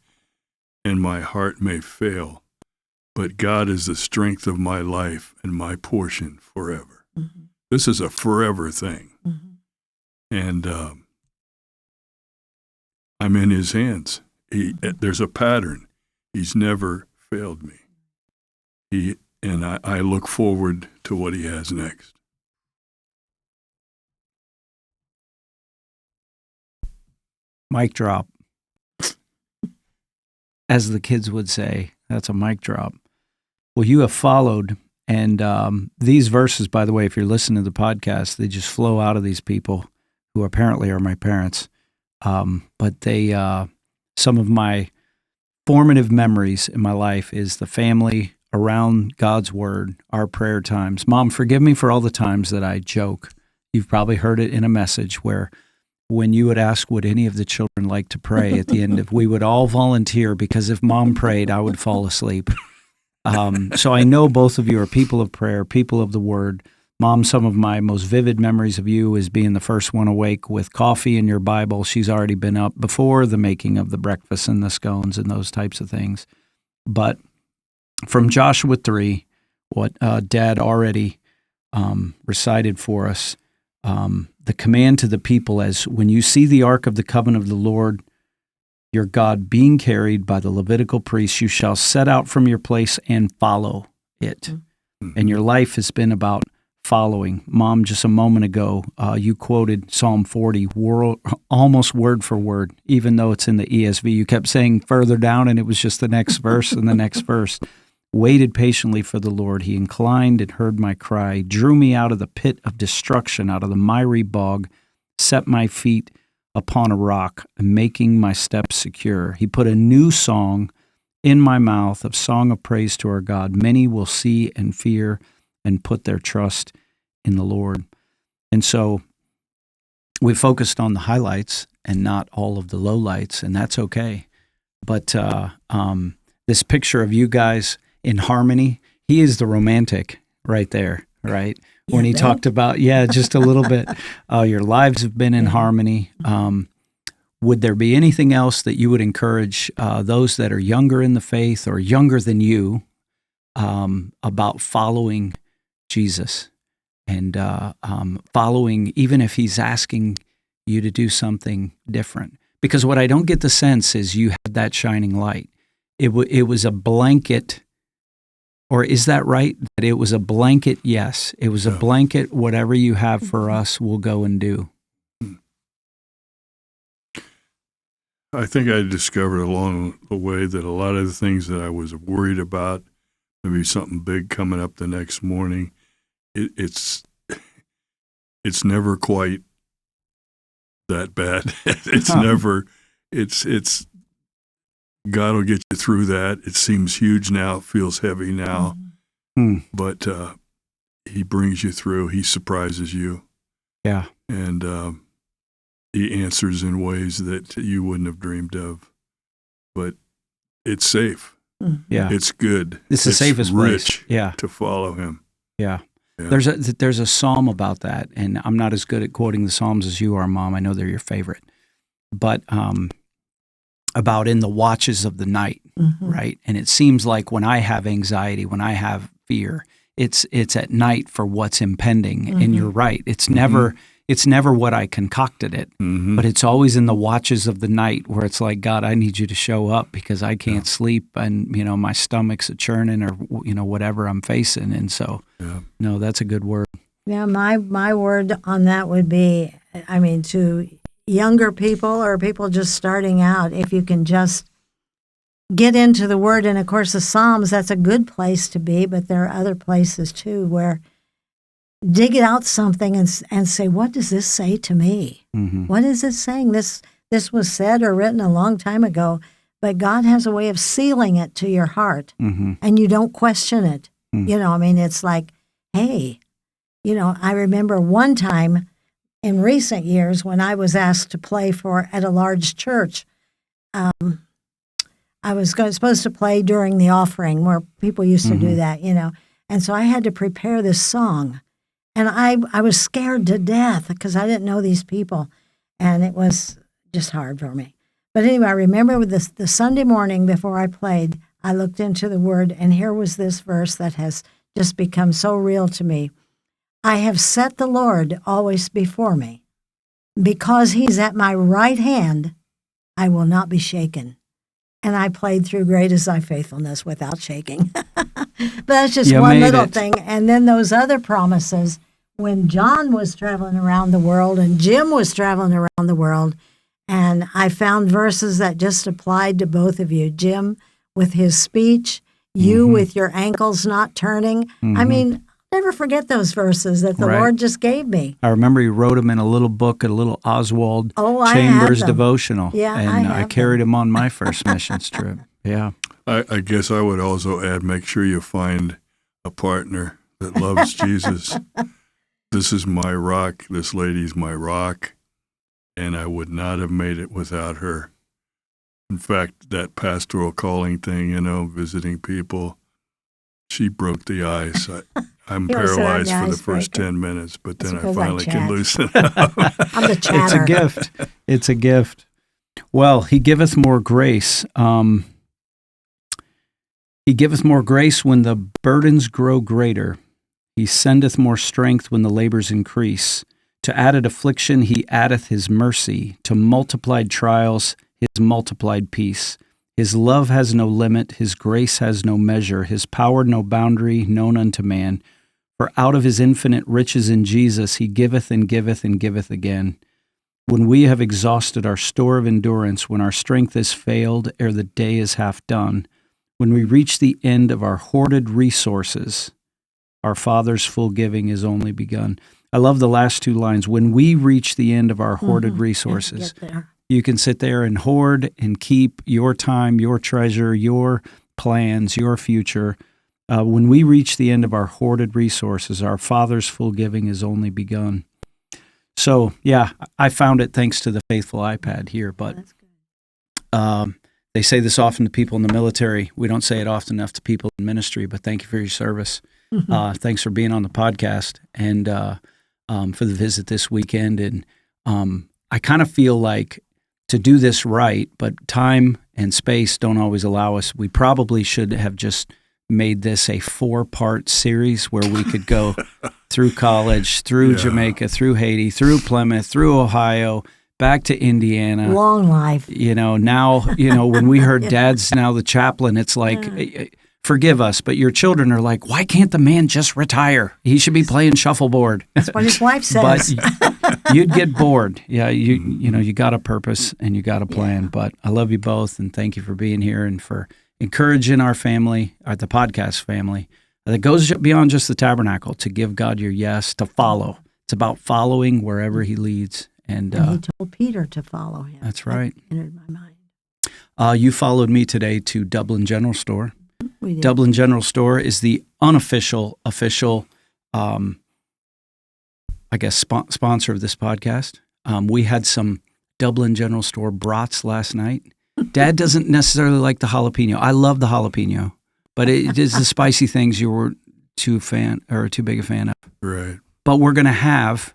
and my heart may fail, but God is the strength of my life and my portion forever. This is a forever thing. And I'm in his hands. There's a pattern. He's never failed me. I look forward to what he has next. Mic drop. As the kids would say, that's a mic drop. Well, you have followed, and these verses, by the way, if you're listening to the podcast, they just flow out of these people who apparently are my parents. But they, some of my formative memories in my life is the family around God's word, our prayer times. Mom, forgive me for all the times that I joke. You've probably heard it in a message where when you would ask, would any of the children like to pray at the end of, we would all volunteer because if Mom prayed, I would fall asleep. So I know both of you are people of prayer, people of the word. Mom, some of my most vivid memories of you is being the first one awake with coffee and your Bible. She's already been up before the making of the breakfast and the scones and those types of things. But from Joshua 3, what Dad already recited for us, the command to the people as when you see the ark of the covenant of the Lord your God being carried by the Levitical priests, you shall set out from your place and follow it. And your life has been about following. Mom, just a moment ago, you quoted Psalm 40 almost word for word, even though it's in the ESV. You kept saying further down, and it was just the next verse and the next verse. Waited patiently for the Lord. He inclined and heard my cry, drew me out of the pit of destruction, out of the miry bog, set my feet upon a rock, making my steps secure. He put a new song in my mouth, of song of praise to our God. Many will see and fear and put their trust in the Lord. And so we focused on the highlights and not all of the lowlights, and that's okay. But this picture of you guys in harmony, he is the romantic right there, right? When he talked about, just a little bit, your lives have been in harmony. Would there be anything else that you would encourage those that are younger in the faith or younger than you about following Jesus and following, even if he's asking you to do something different? Because what I don't get the sense is you had that shining light. It was a blanket, or is that right? That it was a blanket, yes. It was a blanket, whatever you have for us, we'll go and do. I think I discovered along the way that a lot of the things that I was worried about, maybe something big coming up the next morning, it's never quite that bad. It's God will get you through that. It seems huge now, it feels heavy now, but he brings you through. He surprises you. Yeah. And he answers in ways that you wouldn't have dreamed of. But it's safe. Yeah. It's good. It's the safest rich place. to follow him. Yeah. There's a psalm about that, and I'm not as good at quoting the psalms as you are, Mom. I know they're your favorite. But about in the watches of the night, right? And it seems like when I have anxiety, when I have fear, it's at night for what's impending. And you're right. It's never it's never what I concocted it, but it's always in the watches of the night where it's like, God, I need you to show up because I can't sleep and, my stomach's a churning or, whatever I'm facing. And so, no, that's a good word. Yeah, my word on that would be, to younger people or people just starting out, if you can just get into the Word. And of course, the Psalms, that's a good place to be, but there are other places too where dig out something and say, what does this say to me? What is it saying? This was said or written a long time ago, but God has a way of sealing it to your heart, and you don't question it. It's like, hey, I remember one time in recent years when I was asked to play at a large church. I was supposed to play during the offering where people used to do that, and so I had to prepare this song. And I was scared to death because I didn't know these people, and it was just hard for me. But anyway, I remember the Sunday morning before I played, I looked into the Word, and here was this verse that has just become so real to me. I have set the Lord always before me. Because he's at my right hand, I will not be shaken. And I played through Great is Thy Faithfulness without shaking. But that's just one little thing. And then those other promises, when John was traveling around the world and Jim was traveling around the world, and I found verses that just applied to both of you. Jim with his speech, you with your ankles not turning. Never forget those verses that the Lord just gave me. I remember he wrote them in a little book, a little Oswald Chambers devotional. Yeah, and I carried them on my first missions trip. Yeah. I guess I would also add, make sure you find a partner that loves Jesus. This is my rock. This lady's my rock. And I would not have made it without her. In fact, that pastoral calling thing, visiting people, she broke the ice. I'm paralyzed for the first 10 minutes, but then I finally can loosen up. I'm the chatter. It's a gift. It's a gift. Well, he giveth more grace. He giveth more grace when the burdens grow greater. He sendeth more strength when the labors increase. To added affliction he addeth his mercy. To multiplied trials his multiplied peace. His love has no limit, his grace has no measure, his power no boundary known unto man. For out of his infinite riches in Jesus he giveth and giveth and giveth again. When we have exhausted our store of endurance, when our strength is failed ere the day is half done, when we reach the end of our hoarded resources, our Father's full giving is only begun. I love the last two lines. When we reach the end of our hoarded resources, you can sit there and hoard and keep your time, your treasure, your plans, your future. When we reach the end of our hoarded resources, our Father's full giving is only begun. So, yeah, I found it thanks to the faithful iPad here. But they say this often to people in the military. We don't say it often enough to people in ministry, but thank you for your service. Thanks for being on the podcast and for the visit this weekend. And I kind of feel like to do this right, but time and space don't always allow us. We probably should have just made this a 4-part series where we could go through college, through Jamaica, through Haiti, through Plymouth, through Ohio, back to Indiana. Long life. Now, when we heard Dad's now the chaplain, it's like, forgive us, but your children are like, why can't the man just retire? He should be playing shuffleboard. That's what his wife says. But you'd get bored. Yeah, you got a purpose and you got a plan. Yeah. But I love you both, and thank you for being here and for encouraging our family, the podcast family, that goes beyond just the Tabernacle, to give God your yes, to follow. It's about following wherever he leads. And he told Peter to follow him. That's right. That entered my mind. You followed me today to Dublin General Store. We did. Dublin General Store is the official, sponsor of this podcast. We had some Dublin General Store brats last night. Dad doesn't necessarily like the jalapeno. I love the jalapeno, but it is the spicy things you were too big a fan of. Right. But we're going to have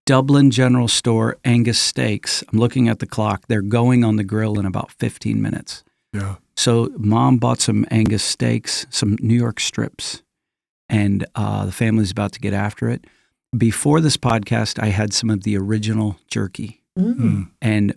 Dublin General Store Angus steaks. I'm looking at the clock. They're going on the grill in about 15 minutes. Yeah. So Mom bought some Angus steaks, some New York strips, and the family's about to get after it. before this podcast, I had some of the original jerky. And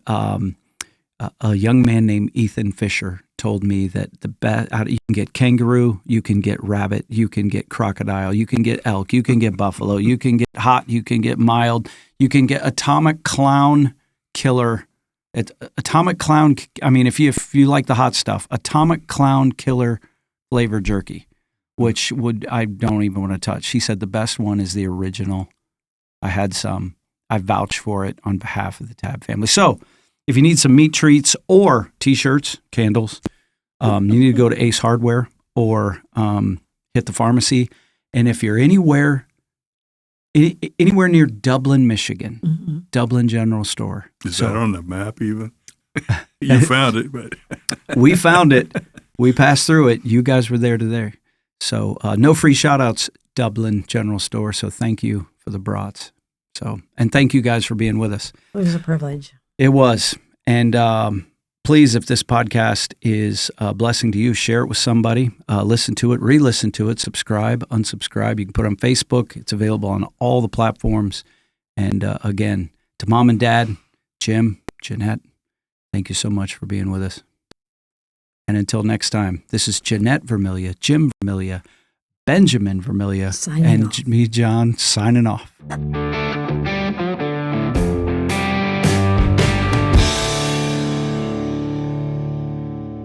a young man named Ethan Fisher told me that the best, you can get kangaroo, you can get rabbit, you can get crocodile, you can get elk, you can get buffalo, you can get hot, you can get mild, you can get atomic clown killer. Atomic clown, I mean, if you like the hot stuff, atomic clown killer flavored jerky, which I don't even want to touch. He said the best one is the original. I had some. I vouch for it on behalf of the Tab family. So if you need some meat treats or T-shirts, candles, you need to go to Ace Hardware or hit the pharmacy. And if you're anywhere near Dublin, Michigan, Dublin General Store. Is that on the map even? You found it, but we found it. We passed through it. You guys were there today. So no free shout-outs, Dublin General Store. So thank you for the brats. So, and thank you guys for being with us. It was a privilege. It was. And please, if this podcast is a blessing to you, share it with somebody. Listen to it, re-listen to it, subscribe, unsubscribe. You can put it on Facebook. It's available on all the platforms. And again, to Mom and Dad, Jim, Jeanette, thank you so much for being with us. And until next time, this is Jeanette Vermilya, Jim Vermilya, Benjamin Vermilya, Signing and off. me, John, signing off.